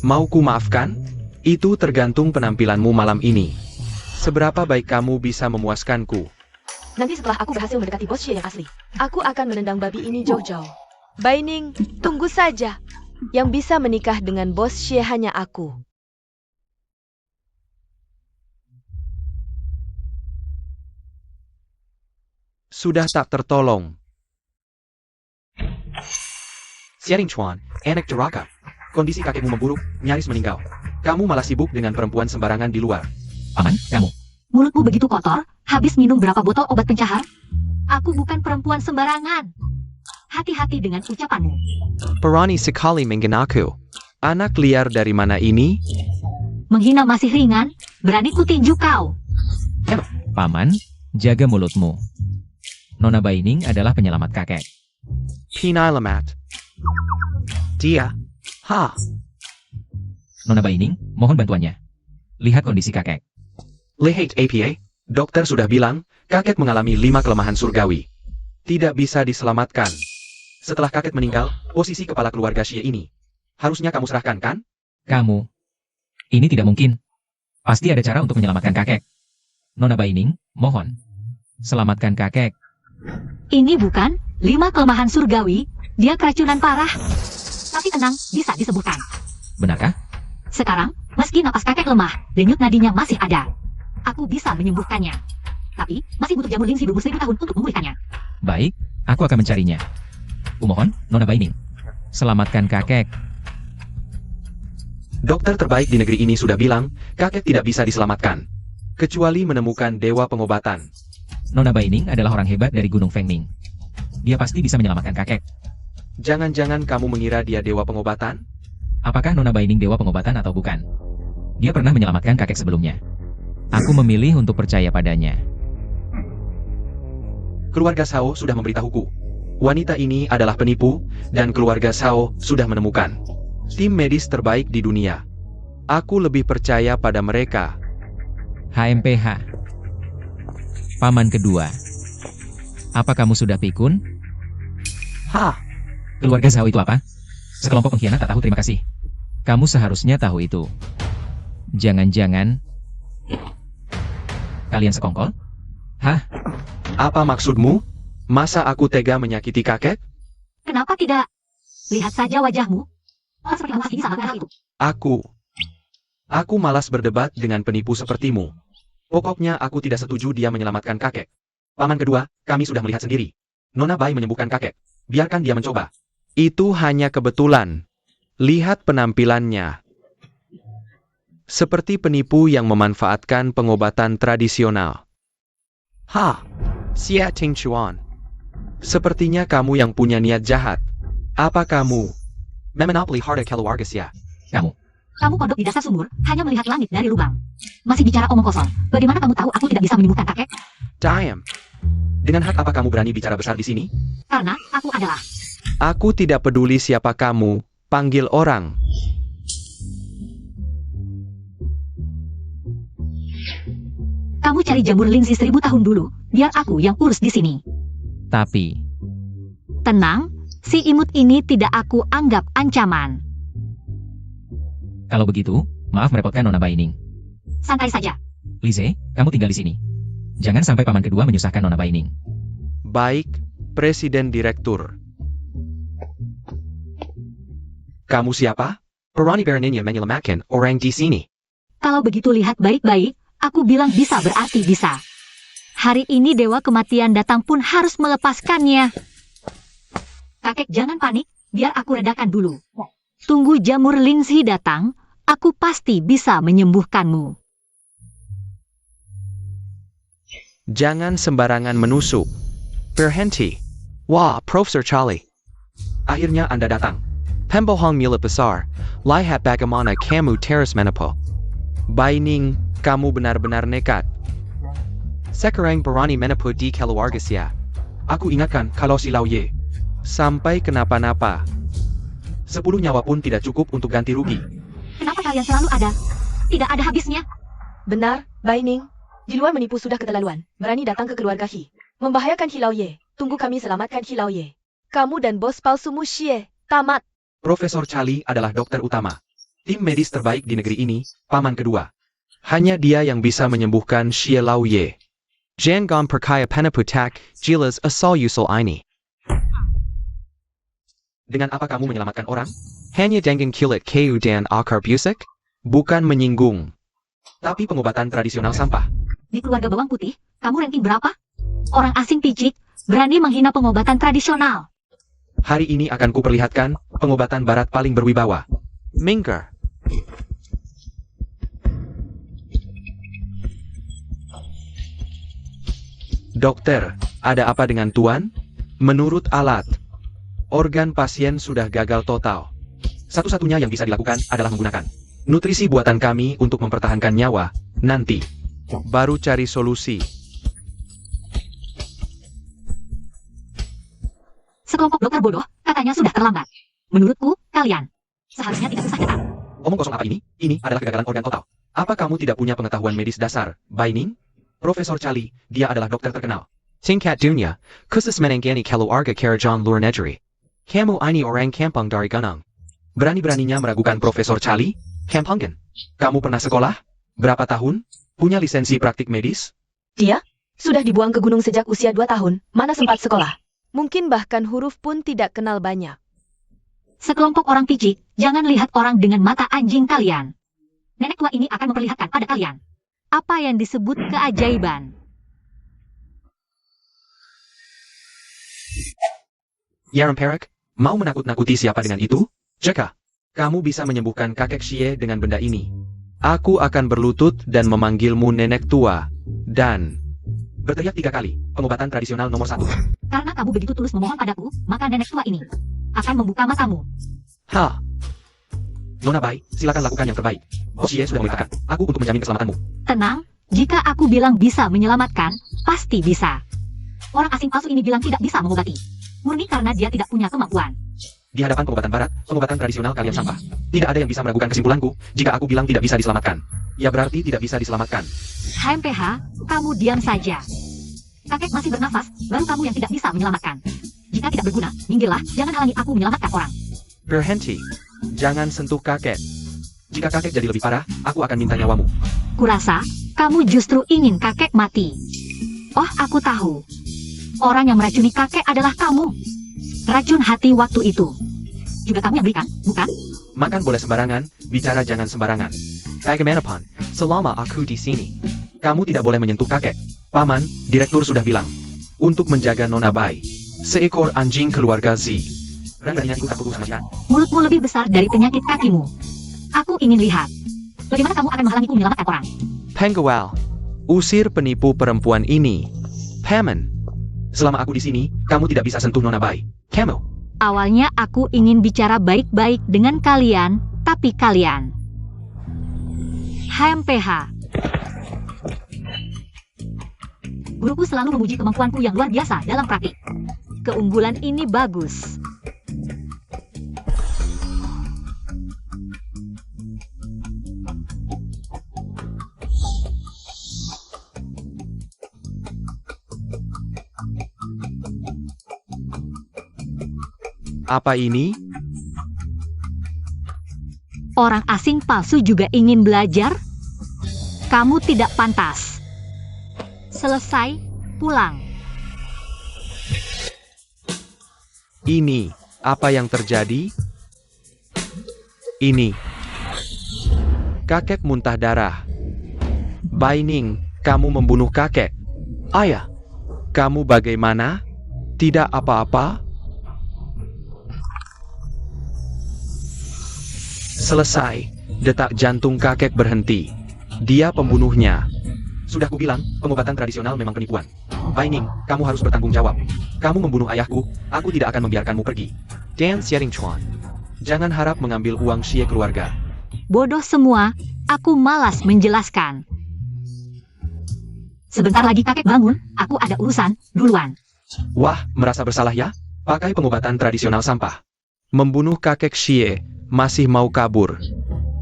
Mau ku maafkan? Itu tergantung penampilanmu malam ini. Seberapa baik kamu bisa memuaskanku? Nanti setelah aku berhasil mendekati bos Xie yang asli, aku akan menendang babi ini jauh-jauh. Baining, tunggu saja. Yang bisa menikah dengan bos Xie hanya aku. Sudah tak tertolong. Sieding Chuan, anak durhaka. Kondisi kakekmu memburuk, nyaris meninggal. Kamu malah sibuk dengan perempuan sembarangan di luar. Paman, kamu. Mulutmu begitu kotor, habis minum berapa botol obat pencahar? Aku bukan perempuan sembarangan. Hati-hati dengan ucapanmu. Berani sekali menghinaku. Anak liar dari mana ini? Menghina masih ringan, berani kutinju kau. Paman, jaga mulutmu. Nona Baining adalah penyelamat kakek. Pinailamat. Dia. Ha. Nona Baining, mohon bantuannya. Lihat kondisi kakek. Lihat APA, dokter sudah bilang, kakek mengalami 5 kelemahan surgawi. Tidak bisa diselamatkan. Setelah kakek meninggal, posisi kepala keluarga Xie ini harusnya kamu serahkan, kan? Kamu. Ini tidak mungkin. Pasti ada cara untuk menyelamatkan kakek. Nona Baining, mohon. Selamatkan kakek. Ini bukan 5 kelemahan surgawi, dia keracunan parah. Tapi tenang, bisa disembuhkan. Benarkah? Sekarang, meski napas kakek lemah, denyut nadinya masih ada. Aku bisa menyembuhkannya. Tapi, masih butuh jamur lingsi berburu 1000 tahun untuk memulihkannya. Baik, aku akan mencarinya. Kumohon, Nona Baining. Selamatkan kakek. Dokter terbaik di negeri ini sudah bilang, kakek tidak bisa diselamatkan. Kecuali menemukan dewa pengobatan. Nona Baining adalah orang hebat dari Gunung Fengming. Dia pasti bisa menyelamatkan kakek. Jangan-jangan kamu mengira dia dewa pengobatan? Apakah Nona Baining dewa pengobatan atau bukan? Dia pernah menyelamatkan kakek sebelumnya. Aku memilih untuk percaya padanya. Keluarga Sao sudah memberitahuku. Wanita ini adalah penipu, dan keluarga Sao sudah menemukan tim medis terbaik di dunia. Aku lebih percaya pada mereka. HMPH. Paman kedua. Apa kamu sudah pikun? Hah? Keluarga Zhao itu apa? Sekelompok pengkhianat tak tahu terima kasih. Kamu seharusnya tahu itu. Jangan-jangan kalian sekongkol? Hah? Apa maksudmu? Masa aku tega menyakiti kakek? Kenapa tidak? Lihat saja wajahmu. Orang seperti kamu ini sama anak itu. Aku malas berdebat dengan penipu sepertimu. Pokoknya aku tidak setuju dia menyelamatkan kakek. Paman kedua, kami sudah melihat sendiri. Nona Bai menyembuhkan kakek. Biarkan dia mencoba. Itu hanya kebetulan. Lihat penampilannya. Seperti penipu yang memanfaatkan pengobatan tradisional. Ha, Xie Ting Chuan. Sepertinya kamu yang punya niat jahat. Apa kamu memonopoli harta keluarga Xie? Kamu pondok di dasar sumur, hanya melihat langit dari lubang. Masih bicara omong kosong. Bagaimana kamu tahu aku tidak bisa menyembuhkan kakek? Diam. Dengan hak apa kamu berani bicara besar di sini? Karena aku adalah. Aku tidak peduli siapa kamu, panggil orang. Kamu cari jamur Lingzi 1000 tahun dulu, biar aku yang urus di sini. Tapi, Tenang, si imut ini tidak aku anggap ancaman. kalau begitu, maaf merepotkan Nona Baining. Santai saja. Lise, kamu tinggal di sini. Jangan sampai paman kedua menyusahkan Nona Baining. Baik, Presiden Direktur. Kamu siapa? Berani beraninya menyelamatkan orang di sini. Kalau begitu lihat baik-baik, aku bilang bisa berarti bisa. Hari ini Dewa Kematian datang pun harus melepaskannya. Kakek jangan panik, biar aku redakan dulu. Tunggu jamur Lingzi datang, aku pasti bisa menyembuhkanmu. Jangan sembarangan menusuk. Berhenti. Wah, Profesor Charlie. Akhirnya Anda datang. Pembohong milik besar. Lihat bagaimana kamu terus menipu. Baining, kamu benar-benar nekat. Sekarang berani menipu di keluarga saya. Aku ingatkan kalau si Lau Ye sampai kenapa-napa, 10 nyawa pun tidak cukup untuk ganti rugi. Kenapa kalian selalu ada? Tidak ada habisnya. Benar, Baining. Di luar menipu sudah keterlaluan. Berani datang ke keluarga Hi. Membahayakan Hilau Ye. Tunggu kami selamatkan Hilau Ye. Kamu dan bos palsumu Xie. Tamat. Profesor Charlie adalah dokter utama. Tim medis terbaik di negeri ini, paman kedua. Hanya dia yang bisa menyembuhkan Xie Lau Ye. Jangan percaya peneputak, jelas asal usul ini. Dengan apa kamu menyelamatkan orang? Hanya dengan kulit kayu dan akar busuk? Bukan menyinggung. Tapi pengobatan tradisional sampah. Di keluarga bawang putih, kamu ranking berapa? Orang asing picik, berani menghina pengobatan tradisional. Hari ini akan kuperlihatkan pengobatan barat paling berwibawa. Minggir. Dokter, ada apa dengan Tuan? Menurut alat, organ pasien sudah gagal total. Satu-satunya yang bisa dilakukan adalah menggunakan nutrisi buatan kami untuk mempertahankan nyawa. Nanti, baru cari solusi. Sekelompok dokter bodoh, katanya sudah terlambat. Menurutku, kalian seharusnya tidak usah datang. Omong kosong apa ini? Ini adalah kegagalan organ total. Apa kamu tidak punya pengetahuan medis dasar, Baining? Profesor Charlie, dia adalah dokter terkenal. Tingkat dunia, khusus menangani keluarga Kerajan luar negeri. Kamu ini orang kampung dari Gunung. Berani-beraninya meragukan Profesor Charlie? Kampungan. Kamu pernah sekolah? Berapa tahun? Punya lisensi praktik medis? Dia sudah dibuang ke gunung sejak usia 2 tahun. Mana sempat sekolah? Mungkin bahkan huruf pun tidak kenal banyak. Sekelompok orang picik, jangan lihat orang dengan mata anjing kalian. Nenek tua ini akan memperlihatkan pada kalian apa yang disebut keajaiban. Yaram Perak, mau menakut-nakuti siapa dengan itu? Jika kamu bisa menyembuhkan kakek Xie dengan benda ini, aku akan berlutut dan memanggilmu nenek tua. Dan berteriak 3 kali, pengobatan tradisional nomor 1. Karena kamu begitu tulus memohon padaku, maka nenek tua ini akan membuka matamu. Ha! Nona Bai, silakan lakukan yang terbaik. Bos Xie sudah memerintahkan aku untuk menjamin keselamatanmu. Tenang, jika aku bilang bisa menyelamatkan, pasti bisa. Orang asing palsu ini bilang tidak bisa mengobati. Murni karena dia tidak punya kemampuan. Di hadapan pengobatan barat, pengobatan tradisional kalian sampah. Tidak ada yang bisa meragukan kesimpulanku, jika aku bilang tidak bisa diselamatkan. Ya berarti tidak bisa diselamatkan. HMPH, kamu diam saja. Kakek masih bernafas, baru kamu yang tidak bisa menyelamatkan. Jika tidak berguna, minggirlah, jangan halangi aku menyelamatkan orang. Berhenti. Jangan sentuh kakek. Jika kakek jadi lebih parah, aku akan minta nyawamu. Kurasa, kamu justru ingin kakek mati. Oh, aku tahu. Orang yang meracuni kakek adalah kamu. Racun hati waktu itu. Juga kamu yang berikan, bukan? Makan boleh sembarangan, bicara jangan sembarangan. Bagaimanapun, selama aku di sini, kamu tidak boleh menyentuh kakek. Paman, direktur sudah bilang, untuk menjaga Nona Bai, seekor anjing keluarga Z. Berani-beraninya ikut aku sama dia. Mulutmu lebih besar dari penyakit kakimu. Aku ingin lihat. Bagaimana kamu akan menghalangiku menyelamatkan orang? Pengual, usir penipu perempuan ini. Paman, selama aku di sini, kamu tidak bisa sentuh Nona Bai. Kamu. Awalnya aku ingin bicara baik-baik dengan kalian, tapi kalian HMPH. Guruku selalu memuji kemampuanku yang luar biasa dalam praktik. Keunggulan ini bagus. Apa ini? Orang asing palsu juga ingin belajar? Kamu tidak pantas. Selesai, pulang. Ini, apa yang terjadi? Ini. Kakek muntah darah. Baining, kamu membunuh kakek. Ayah, kamu bagaimana? Tidak apa-apa? Selesai. Detak jantung kakek berhenti. Dia pembunuhnya. Sudah kubilang, pengobatan tradisional memang penipuan. Baining, kamu harus bertanggung jawab. Kamu membunuh ayahku, aku tidak akan membiarkanmu pergi. Dan Xiating Chuan. Jangan harap mengambil uang Xie keluarga. Bodoh semua, aku malas menjelaskan. Sebentar lagi kakek bangun, aku ada urusan, duluan. Wah, merasa bersalah ya? Pakai pengobatan tradisional sampah. Membunuh kakek Xie, masih mau kabur.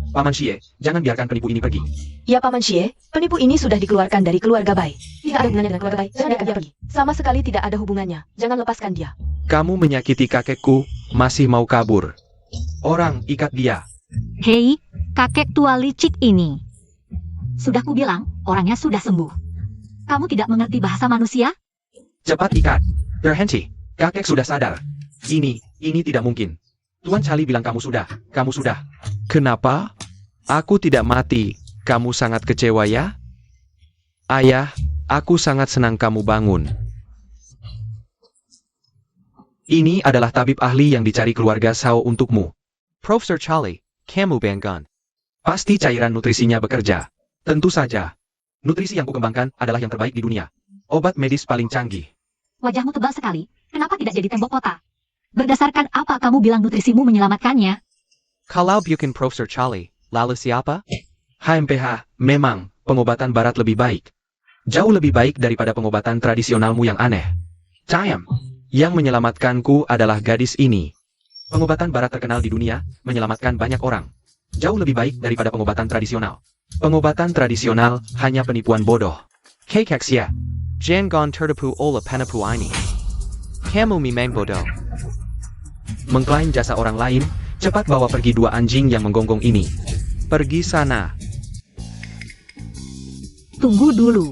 Paman Xie, jangan biarkan penipu ini pergi. Ya Paman Xie, penipu ini sudah dikeluarkan dari keluarga Bai. Tidak ada hubungannya dengan keluarga Bai, jangan biarkan dia pergi. Sama sekali tidak ada hubungannya, jangan lepaskan dia. Kamu menyakiti kakekku, masih mau kabur. Orang, ikat dia. Hei, kakek tua licik ini. Sudah kubilang, orangnya sudah sembuh. Kamu tidak mengerti bahasa manusia? Cepat ikat. Berhenti, kakek sudah sadar. Ini tidak mungkin. Tuan Charlie bilang kamu sudah. Kenapa? Aku tidak mati. Kamu sangat kecewa ya? Ayah, aku sangat senang kamu bangun. Ini adalah tabib ahli yang dicari keluarga Shao untukmu. Profesor Charlie, kamu banggan. Pasti cairan nutrisinya bekerja. Tentu saja. Nutrisi yang kukembangkan adalah yang terbaik di dunia. Obat medis paling canggih. Wajahmu tebal sekali, kenapa tidak jadi tembok kota? Berdasarkan apa kamu bilang nutrisimu menyelamatkannya? Kalau bukan Profesor Charlie, lalu siapa? HMPH, memang, pengobatan barat lebih baik. Jauh lebih baik daripada pengobatan tradisionalmu yang aneh. Cayam, yang menyelamatkanku adalah gadis ini. Pengobatan barat terkenal di dunia, menyelamatkan banyak orang. Jauh lebih baik daripada pengobatan tradisional. Pengobatan tradisional hanya penipuan bodoh. Kekeksia. Jangan tertipu oleh penipu ini. Kamu memang bodoh. Mengklaim jasa orang lain, cepat bawa pergi dua anjing yang menggonggong ini. Pergi sana. Tunggu dulu.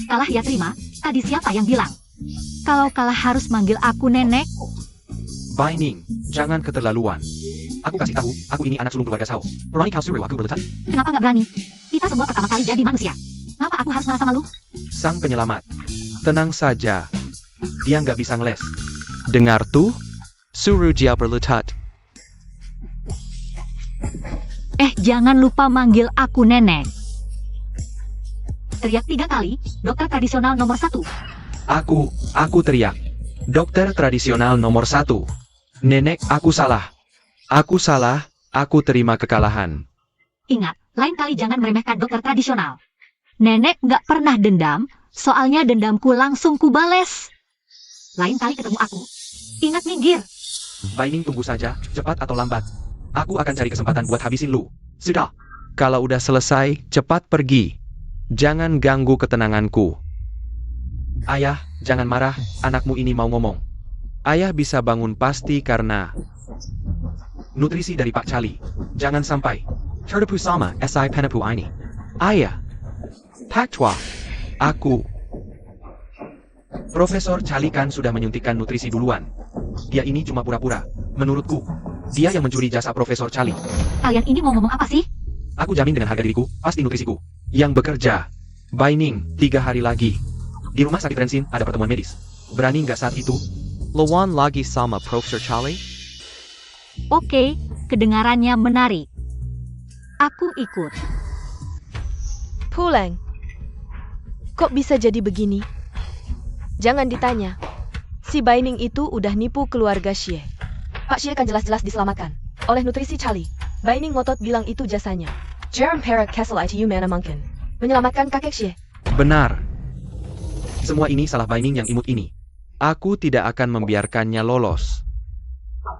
Kalah ya terima, tadi siapa yang bilang? Kalau kalah harus manggil aku nenek? Baining, jangan keterlaluan. Aku kasih tahu, aku ini anak sulung keluarga Shao. Berani kau suruh aku berletak? Kenapa nggak berani? Kita semua pertama kali jadi manusia. Kenapa aku harus merasa malu? Sang penyelamat. Tenang saja. Dia nggak bisa ngeles. Dengar tuh? Suruh dia berletak. Jangan lupa manggil aku nenek. Teriak 3 kali, dokter tradisional nomor 1. Aku teriak. Dokter tradisional nomor 1. Nenek, aku salah. Aku terima kekalahan. Ingat, lain kali jangan meremehkan dokter tradisional. Nenek nggak pernah dendam, soalnya dendamku langsung kubales. Lain kali ketemu aku, ingat minggir. Baining, tunggu saja, cepat atau lambat. Aku akan cari kesempatan buat habisin lu. Sudah. Kalau udah selesai, cepat pergi. Jangan ganggu ketenanganku. Ayah, jangan marah, anakmu ini mau ngomong. Ayah bisa bangun pasti karena nutrisi dari Pak Charlie. Jangan sampai tertipu sama si penipu ini. Ayah. Pak Tua. Aku. Profesor Charlie kan sudah menyuntikkan nutrisi duluan. Dia ini cuma pura-pura. Menurutku, dia yang mencuri jasa Profesor Charlie. Kalian ini mau ngomong apa sih? Aku jamin dengan harga diriku, pasti nutrisiku. Yang bekerja. Baining, 3 hari lagi. Di rumah sakit Rensin ada pertemuan medis. Berani nggak saat itu? Lawan lagi sama Profesor Charlie? Oke, kedengarannya menarik. Aku ikut. Pulang. Kok bisa jadi begini? Jangan ditanya. Si Baining itu udah nipu keluarga Xie. Pak Xie kan jelas-jelas diselamatkan oleh nutrisi Charlie. Baining ngotot bilang itu jasanya. Jerem Perak Castle ITU mana mungkin menyelamatkan kakek Xie. Benar. Semua ini salah Baining yang imut ini. Aku tidak akan membiarkannya lolos.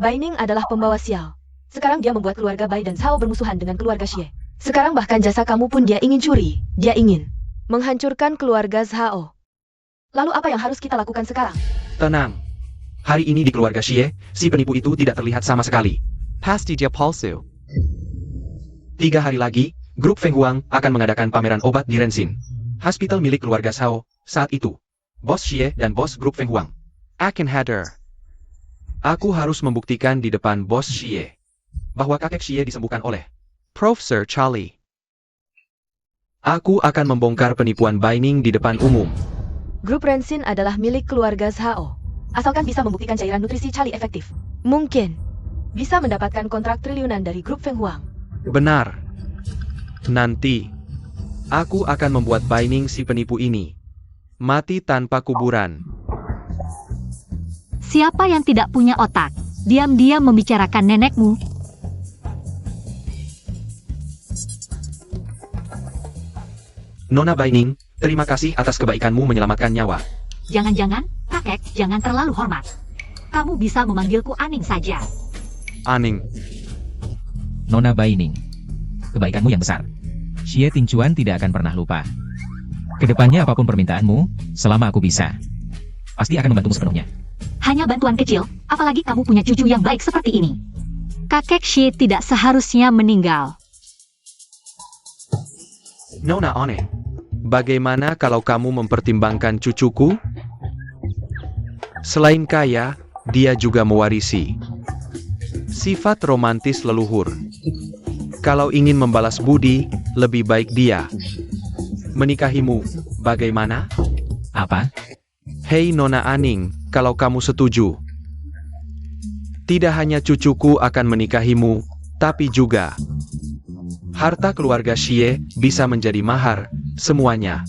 Baining adalah pembawa sial. Sekarang dia membuat keluarga Bai dan Zhao bermusuhan dengan keluarga Xie. Sekarang bahkan jasa kamu pun dia ingin curi. Dia ingin menghancurkan keluarga Zhao. Lalu apa yang harus kita lakukan sekarang? Tenang. Hari ini di keluarga Xie, si penipu itu tidak terlihat sama sekali. Pasti dia palsu. 3 hari lagi, grup Feng Huang akan mengadakan pameran obat di Rensin. Hospital milik keluarga Zhao. Saat itu, Bos Xie dan bos grup Feng Huang akan hadir. Aku harus membuktikan di depan Bos Xie bahwa kakek Xie disembuhkan oleh Profesor Charlie. Aku akan membongkar penipuan Baining di depan umum. Grup Rensin adalah milik keluarga Zhao. Asalkan bisa membuktikan cairan nutrisi Charlie efektif, mungkin bisa mendapatkan kontrak triliunan dari grup Feng Huang. Benar. Nanti, aku akan membuat Baining si penipu ini mati tanpa kuburan. Siapa yang tidak punya otak? Diam-diam membicarakan nenekmu. Nona Baining, terima kasih atas kebaikanmu menyelamatkan nyawa. Jangan-jangan, kakek, jangan terlalu hormat. Kamu bisa memanggilku Aning saja. Aning, Nona Baining, kebaikanmu yang besar. Xie Tingchuan tidak akan pernah lupa. Kedepannya apapun permintaanmu, selama aku bisa, pasti akan membantumu sepenuhnya. Hanya bantuan kecil, apalagi kamu punya cucu yang baik seperti ini. Kakek Xie tidak seharusnya meninggal. Nona One, bagaimana kalau kamu mempertimbangkan cucuku? Selain kaya, dia juga mewarisi sifat romantis leluhur. Kalau ingin membalas budi, lebih baik dia menikahimu. Bagaimana? Apa? Hei Nona Aning, kalau kamu setuju, tidak hanya cucuku akan menikahimu, tapi juga harta keluarga Xie bisa menjadi mahar, semuanya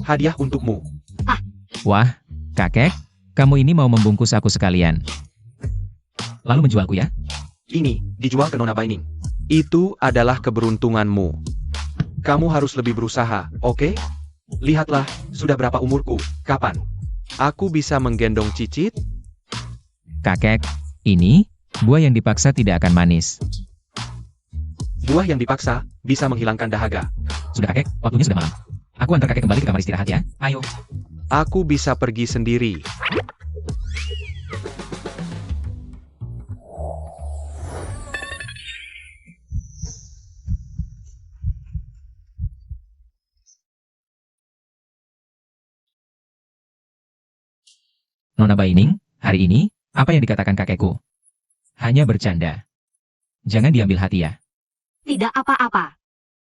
hadiah untukmu. Wah, kakek, kamu ini mau membungkus aku sekalian. Lalu menjualku ya? Ini dijual ke Nona Baining. Itu adalah keberuntunganmu. Kamu harus lebih berusaha, oke? Lihatlah, sudah berapa umurku, kapan aku bisa menggendong cicit? Kakek, ini, buah yang dipaksa tidak akan manis. Buah yang dipaksa bisa menghilangkan dahaga. Sudah kakek, waktunya sudah malam. Aku antar kakek kembali ke kamar istirahat ya. Ayo. Aku bisa pergi sendiri. Nona Baining, hari ini, apa yang dikatakan kakekku? Hanya bercanda. Jangan diambil hati ya. Tidak apa-apa.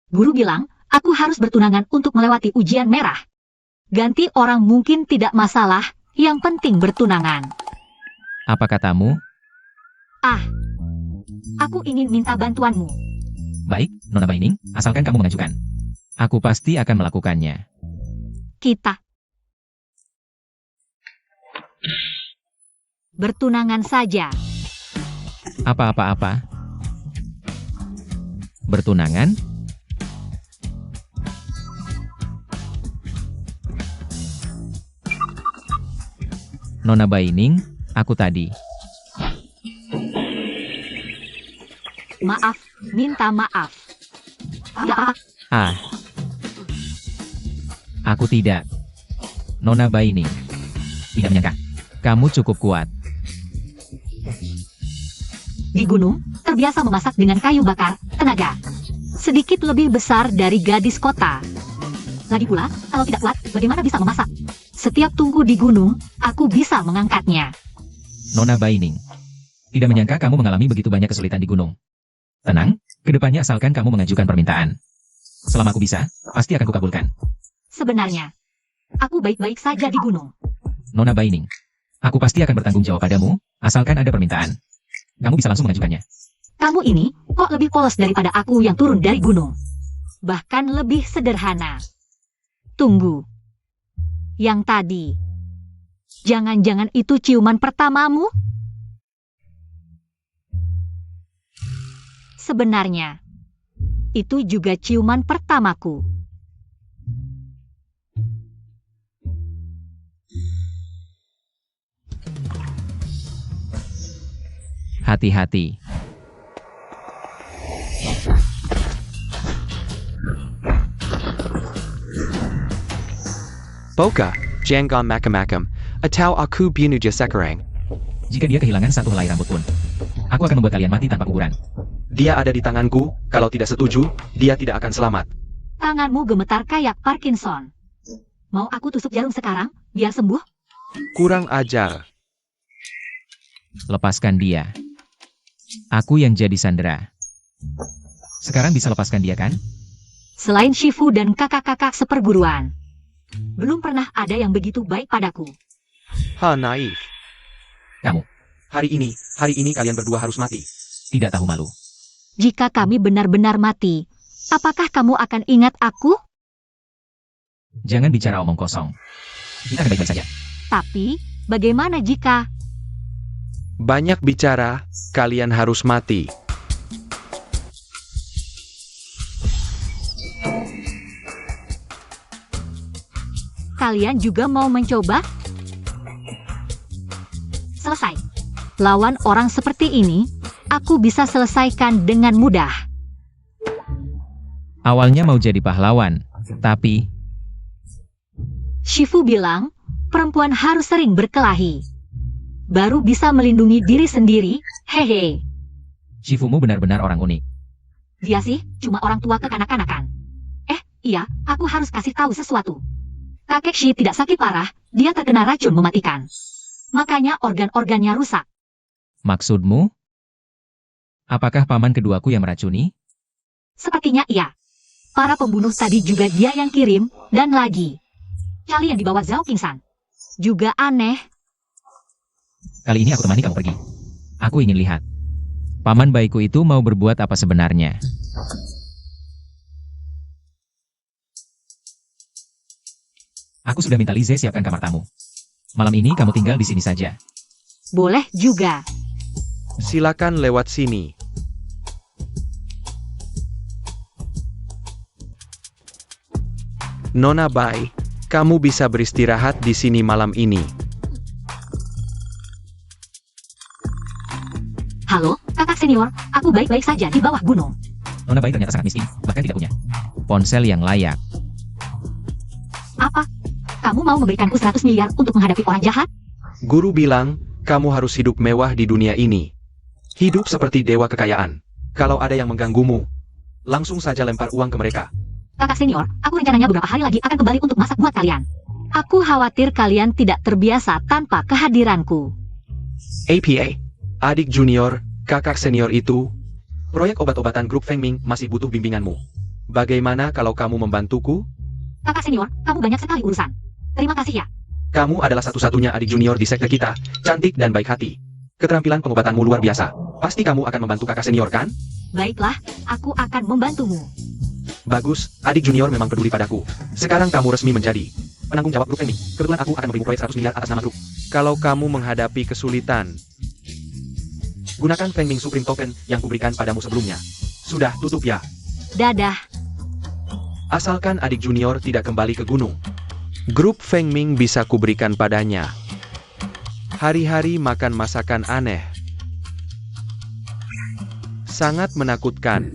Guru bilang, aku harus bertunangan untuk melewati ujian merah. Ganti orang mungkin tidak masalah, yang penting bertunangan. Apa katamu? Aku ingin minta bantuanmu. Baik, Nona Baining, asalkan kamu mengajukan. Aku pasti akan melakukannya. Kita bertunangan saja. Apa-apa-apa? Bertunangan? Nona Baining, aku tadi. Maaf, minta maaf. Tidak apa-apa. Aku tidak. Nona Baining, tidak menyangka. Kamu cukup kuat. Di gunung, terbiasa memasak dengan kayu bakar, tenaga sedikit lebih besar dari gadis kota. Lagi pula, kalau tidak kuat, bagaimana bisa memasak? Setiap tungku di gunung, aku bisa mengangkatnya. Nona Baining, tidak menyangka kamu mengalami begitu banyak kesulitan di gunung. Tenang, kedepannya asalkan kamu mengajukan permintaan. Selama aku bisa, pasti akan kukabulkan. Sebenarnya, aku baik-baik saja di gunung. Nona Baining, aku pasti akan bertanggung jawab padamu, asalkan ada permintaan. Kamu bisa langsung mengajukannya. Kamu ini, kok lebih polos daripada aku yang turun dari gunung. Bahkan lebih sederhana. Tunggu. Yang tadi. Jangan-jangan itu ciuman pertamamu? Sebenarnya, itu juga ciuman pertamaku. hati-hati. Boka, jangan macam-macam, atau aku bunuh sekarang. Jika dia kehilangan satu helai rambut pun, aku akan membuat kalian mati tanpa kuburan. Dia ada di tanganku, kalau tidak setuju, dia tidak akan selamat. Tanganmu gemetar kayak Parkinson. Mau aku tusuk jarum sekarang, biar sembuh? Kurang ajar. Lepaskan dia. Aku yang jadi sandera. Sekarang bisa lepaskan dia kan? Selain Shifu dan kakak-kakak seperguruan, belum pernah ada yang begitu baik padaku. Naif. Kamu Hari ini kalian berdua harus mati. tidak tahu malu. Jika kami benar-benar mati, apakah kamu akan ingat aku? Jangan bicara omong kosong. Kita akan baik-baik saja. Tapi, bagaimana jika... Banyak bicara, kalian harus mati. Kalian juga mau mencoba? Selesai. Lawan orang seperti ini, aku bisa selesaikan dengan mudah. Awalnya mau jadi pahlawan, tapi Shifu bilang, perempuan harus sering berkelahi. Baru bisa melindungi diri sendiri, hehe. Shifumu benar-benar orang unik. Dia sih, cuma orang tua kekanak-kanakan. Iya, aku harus kasih tahu sesuatu. Kakek Shi tidak sakit parah, dia terkena racun mematikan. Makanya organ-organnya rusak. Maksudmu? Apakah paman keduaku yang meracuni? Sepertinya iya. Para pembunuh tadi juga dia yang kirim, dan lagi. Kalian dibawa Zhao pingsan. Juga aneh. Kali ini aku temani kamu pergi. Aku ingin lihat. Paman baikku itu mau berbuat apa sebenarnya. Aku sudah minta Lize siapkan kamar tamu. Malam ini kamu tinggal di sini saja. Boleh juga. Silakan lewat sini. Nona Bai, kamu bisa beristirahat di sini malam ini. Halo, kakak senior, aku baik-baik saja di bawah gunung. Nona Bai ternyata sangat miskin, bahkan tidak punya ponsel yang layak. Apa? Kamu mau memberikanku 100 miliar untuk menghadapi orang jahat? Guru bilang, kamu harus hidup mewah di dunia ini. Hidup seperti dewa kekayaan. Kalau ada yang mengganggumu, langsung saja lempar uang ke mereka. Kakak senior, aku rencananya beberapa hari lagi akan kembali untuk masak buat kalian. Aku khawatir kalian tidak terbiasa tanpa kehadiranku. APA, adik junior, kakak senior itu, proyek obat-obatan grup Fengming masih butuh bimbinganmu. Bagaimana kalau kamu membantuku? Kakak senior, kamu banyak sekali urusan. Terima kasih ya. Kamu adalah satu-satunya adik junior di sekte kita, cantik dan baik hati. Keterampilan pengobatanmu luar biasa. Pasti kamu akan membantu kakak senior kan? Baiklah, aku akan membantumu. Bagus, adik junior memang peduli padaku. Sekarang kamu resmi menjadi penanggung jawab grup Fengming. Kebetulan aku akan memberimu proyek 100 miliar atas nama grup. Kalau kamu menghadapi kesulitan, gunakan Fengming Supreme Token yang kuberikan padamu sebelumnya. Sudah, tutup ya. Dadah. Asalkan adik junior tidak kembali ke gunung. Grup Fengming bisa kuberikan padanya. Hari-hari makan masakan aneh. Sangat menakutkan.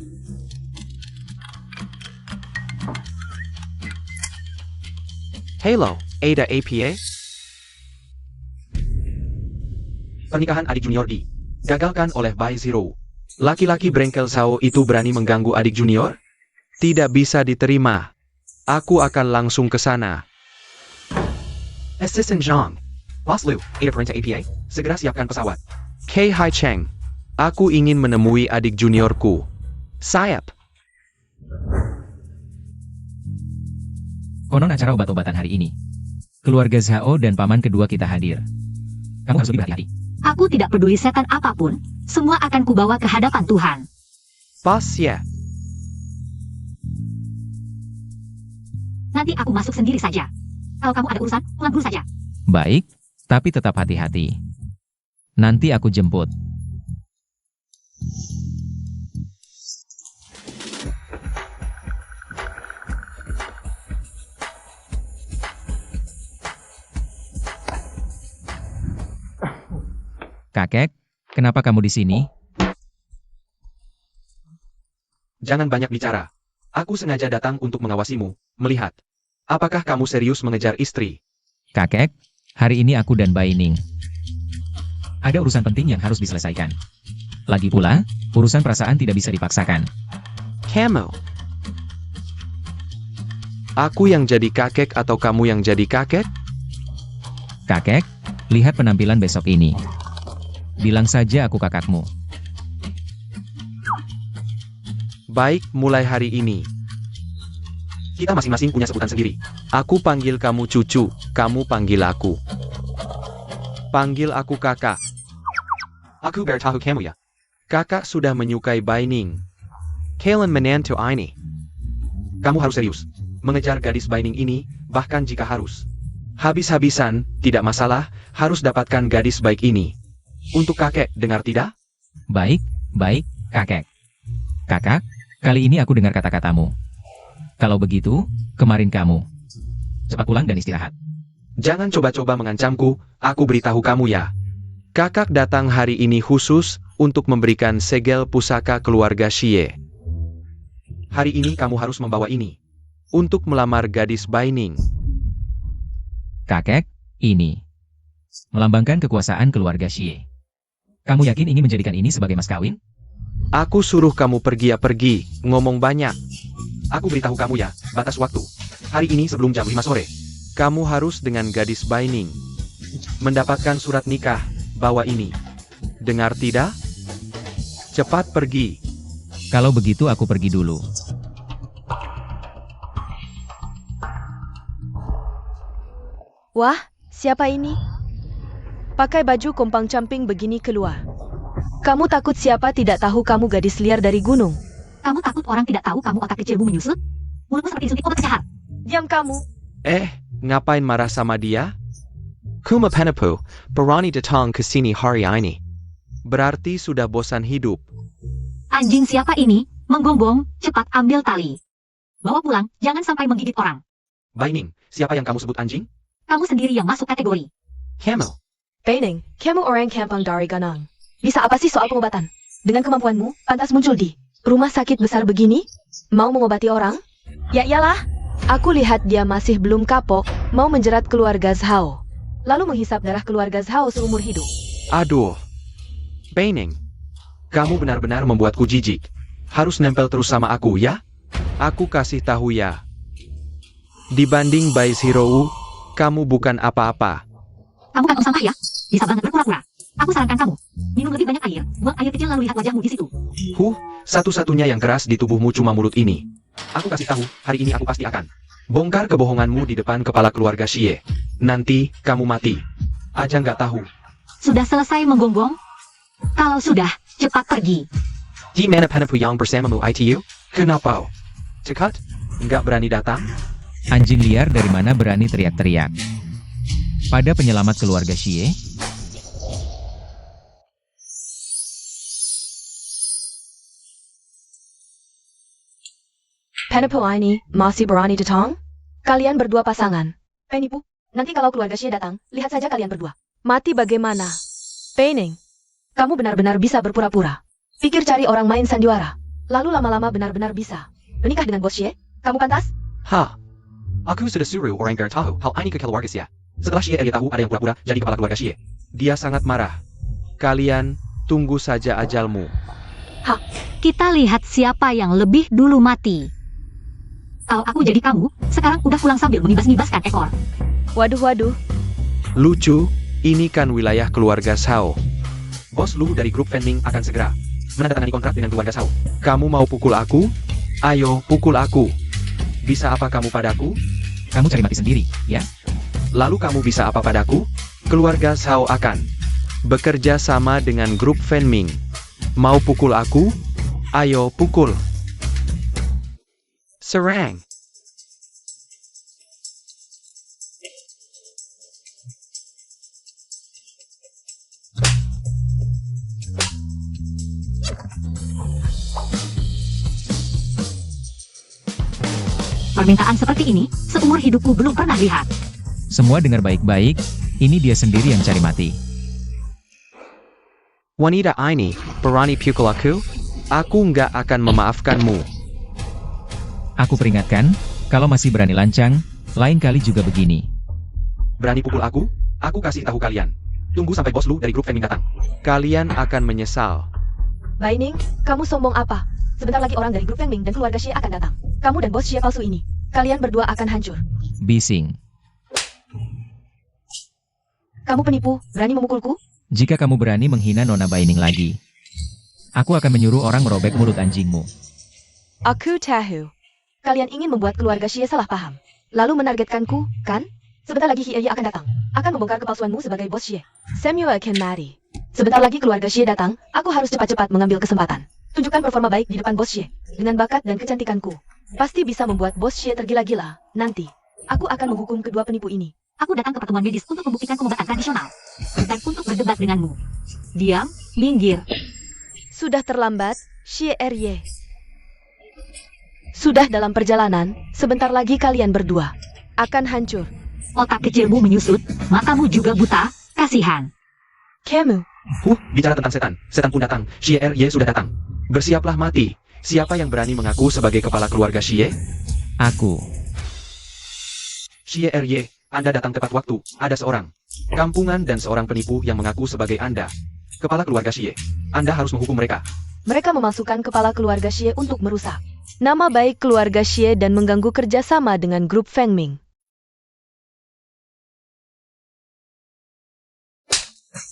Hello, Ada APA? Pernikahan adik junior gagalkan oleh Bai Zero. Laki-laki brengkel Zhao itu berani mengganggu adik junior? Tidak bisa diterima. Aku akan langsung ke sana. Assistant Zhang. Boss Liu, Ada Perintah APA, segera siapkan pesawat. Kei Hai Cheng. Aku ingin menemui adik juniorku. Sayap. Konon acara obat-obatan hari ini. Keluarga Zhao dan paman kedua kita hadir. Kamu harus lebih hati-hati. Aku tidak peduli setan apapun, semua akan kubawa ke hadapan Tuhan. Pas ya. Nanti aku masuk sendiri saja. Kalau kamu ada urusan, pulang dulu saja. Baik, tapi tetap hati-hati. Nanti aku jemput. Kakek, Kenapa kamu di sini? Jangan banyak bicara. Aku sengaja datang untuk mengawasimu, melihat. Apakah kamu serius mengejar istri? Kakek, hari ini aku dan Baining. Ada urusan penting yang harus diselesaikan. Lagi pula, urusan perasaan tidak bisa dipaksakan. Kamu. Aku yang jadi kakek atau kamu yang jadi kakek? Kakek, lihat penampilan besok ini. Bilang saja aku kakakmu. Baik, mulai hari ini. Kita masing-masing punya sebutan sendiri. Aku panggil kamu cucu, kamu panggil aku. Panggil aku kakak. Aku bertahu kamu ya. Kakak sudah menyukai Baining. Kalian menantu ini. Kamu harus serius. Mengejar gadis Baining ini, bahkan jika harus. Habis-habisan, tidak masalah, harus dapatkan gadis baik ini. Untuk kakek, dengar tidak? Baik, kakek. Kakak, kali ini aku dengar kata-katamu. Kalau begitu, kemarin kamu. Cepat pulang dan istirahat. Jangan coba-coba mengancamku, aku beritahu kamu ya. Kakak datang hari ini khusus untuk memberikan segel pusaka keluarga Xie. Hari ini kamu harus membawa ini. Untuk melamar gadis Baining. Kakek, ini. Melambangkan kekuasaan keluarga Xie. Kamu yakin ingin menjadikan ini sebagai mas kawin? Aku suruh kamu pergi ya pergi, ngomong banyak. Aku beritahu kamu ya, batas waktu. Hari ini sebelum jam 5 sore. Kamu harus dengan gadis Baining. Mendapatkan surat nikah, bawa ini. Dengar tidak? Cepat pergi. Kalau begitu aku pergi dulu. Wah, siapa ini? Pakai baju kompang camping begini keluar. Kamu takut siapa tidak tahu kamu gadis liar dari gunung? Kamu takut orang tidak tahu kamu otak kecilmu menyusut? Mulutmu seperti suntik obat jahat. Diam kamu. Ngapain marah sama dia? Kuma Penepu, berani datang ke sini hari ini. Berarti sudah bosan hidup. Anjing siapa ini? Menggonggong, cepat ambil tali. Bawa pulang, jangan sampai menggigit orang. Baining, siapa yang kamu sebut anjing? Kamu sendiri yang masuk kategori. Kamu. Baining, kamu orang kampung dari Ganang. Bisa apa sih soal pengobatan? Dengan kemampuanmu, pantas muncul di rumah sakit besar begini? Mau mengobati orang? Ya iyalah. Aku lihat dia masih belum kapok, mau menjerat keluarga Zhao. Lalu menghisap darah keluarga Zhao seumur hidup. Aduh. Baining. Kamu benar-benar membuatku jijik. Harus nempel terus sama aku ya? Aku kasih tahu ya. Dibanding Bais Hirou, kamu bukan apa-apa. Kamu kantong sampah ya? Bisa banget berpura-pura. Aku sarankan kamu, minum lebih banyak air, buang air kecil lalu lihat wajahmu di situ. Satu-satunya yang keras di tubuhmu cuma mulut ini. Aku kasih tahu, hari ini aku pasti akan bongkar kebohonganmu di depan kepala keluarga Xie. Nanti, kamu mati. Aja nggak tahu. Sudah selesai menggonggong? Kalau sudah, cepat pergi. Di mana Penepu yang bersamamu ITU? Kenapa? Cekat? Nggak berani datang? Anjing liar dari mana berani teriak-teriak? Pada penyelamat keluarga Xie, Penipu ini masih berani datang? Kalian berdua pasangan. Penipu, nanti kalau keluarga Xie datang, lihat saja kalian berdua. Mati bagaimana? Baining, kamu benar-benar bisa berpura-pura. Pikir cari orang main sandiwara. Lalu lama-lama benar-benar bisa menikah dengan bos Xie? Kamu pantas? Aku sudah suruh orang beritahu hal ini ke keluarga Xie. Setelah Xie Elia tahu ada yang pura-pura jadi kepala keluarga Xie. Dia sangat marah. Kalian tunggu saja ajalmu. Kita lihat siapa yang lebih dulu mati. Kalau aku jadi kamu, sekarang udah pulang sambil mengibas-ngibaskan ekor. Waduh. Lucu, ini kan wilayah keluarga Zhao. Bos Lu dari grup Fanming akan segera menandatangani kontrak dengan keluarga Zhao. Kamu mau pukul aku? Ayo, pukul aku. Bisa apa kamu padaku? kamu cari mati sendiri, ya? Lalu kamu bisa apa padaku? Keluarga Zhao akan bekerja sama dengan grup Fanming. Mau pukul aku? Ayo, pukul. Serang. Permintaan seperti ini, seumur hidupku belum pernah lihat. Semua dengar baik-baik, ini dia sendiri yang cari mati. Wanita ini berani pukul aku? Aku nggak akan memaafkanmu. Aku peringatkan, kalau masih berani lancang, lain kali juga begini. Berani pukul aku? Aku kasih tahu kalian. Tunggu sampai bos lu dari grup Fengming datang. Kalian akan menyesal. Baining, kamu sombong apa? Sebentar lagi orang dari grup Fengming dan keluarga Xie akan datang. Kamu dan bos Xie palsu ini. Kalian berdua akan hancur. Bising. Kamu penipu, berani memukulku? Jika kamu berani menghina Nona Baining lagi, aku akan menyuruh orang merobek mulut anjingmu. Aku tahu. Kalian ingin membuat keluarga Xie salah paham. Lalu menargetkanku, kan? Sebentar lagi Hiei akan datang. Akan membongkar kepalsuanmu sebagai bos Xie. Samuel akan mati. Sebentar lagi keluarga Xie datang, aku harus cepat-cepat mengambil kesempatan. Tunjukkan performa baik di depan bos Xie. Dengan bakat dan kecantikanku, pasti bisa membuat bos Xie tergila-gila. Nanti, aku akan menghukum kedua penipu ini. Aku datang ke pertemuan medis untuk membuktikan pengobatan tradisional. Bukan untuk berdebat denganmu. Diam, minggir. Sudah terlambat, Xie Erye. Sudah dalam perjalanan, sebentar lagi kalian berdua akan hancur. Otak kecilmu menyusut, matamu juga buta, kasihan. Kamu, Bicara tentang setan. Setan pun datang. Xie Erye sudah datang. Bersiaplah mati. Siapa yang berani mengaku sebagai kepala keluarga Xie? Aku. Xie Erye, Anda datang tepat waktu. Ada seorang kampungan dan seorang penipu yang mengaku sebagai Anda, kepala keluarga Xie. Anda harus menghukum mereka. mereka memasukkan kepala keluarga Xie untuk merusak nama baik keluarga Xie dan mengganggu kerjasama dengan grup Fengming.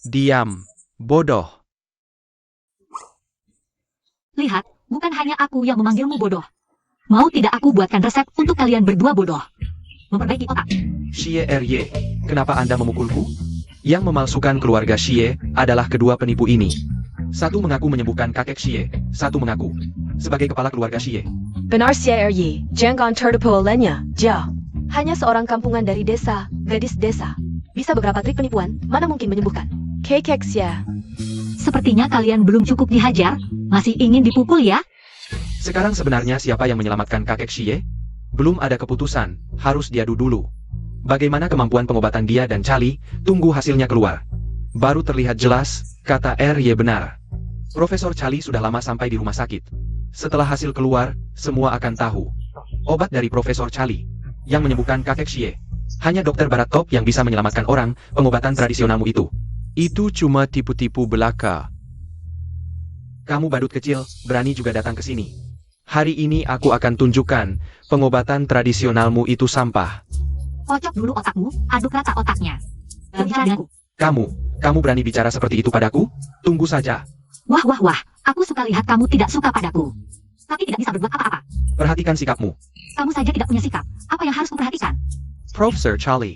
Diam, bodoh. Lihat, bukan hanya aku yang memanggilmu bodoh. Mau tidak aku buatkan resep untuk kalian berdua bodoh. Memperbaiki otak. Xie Erye, kenapa Anda memukulku? Yang memalsukan keluarga Xie adalah kedua penipu ini. Satu mengaku menyembuhkan kakek Xie, satu mengaku sebagai kepala keluarga Xie. Benar Xie Erye, jangan tertipu olehnya, Jia. Hanya seorang kampungan dari desa, gadis desa. Bisa beberapa trik penipuan, mana mungkin menyembuhkan. Kakek Xie. Sepertinya kalian belum cukup dihajar, masih ingin dipukul ya? Sekarang sebenarnya siapa yang menyelamatkan kakek Xie? Belum ada keputusan, harus diadu dulu. Bagaimana kemampuan pengobatan dia dan Charlie, tunggu hasilnya keluar. Baru terlihat jelas, kata Erye benar. Profesor Charlie sudah lama sampai di rumah sakit. Setelah hasil keluar, semua akan tahu. Obat dari Profesor Charlie, yang menyembuhkan kakek Xie. Hanya dokter barat top yang bisa menyelamatkan orang, pengobatan tradisionalmu itu. Itu cuma tipu-tipu belaka. Kamu badut kecil, berani juga datang ke sini. Hari ini aku akan tunjukkan, pengobatan tradisionalmu itu sampah. Kocok dulu otakmu, aduk rata otaknya. Bicara denganku. Kamu berani bicara seperti itu padaku? Tunggu saja. Wah wah wah, aku suka lihat kamu tidak suka padaku. Tapi tidak bisa berbuat apa-apa. Perhatikan sikapmu. Kamu saja tidak punya sikap. Apa yang harus kuperhatikan? Profesor Charlie,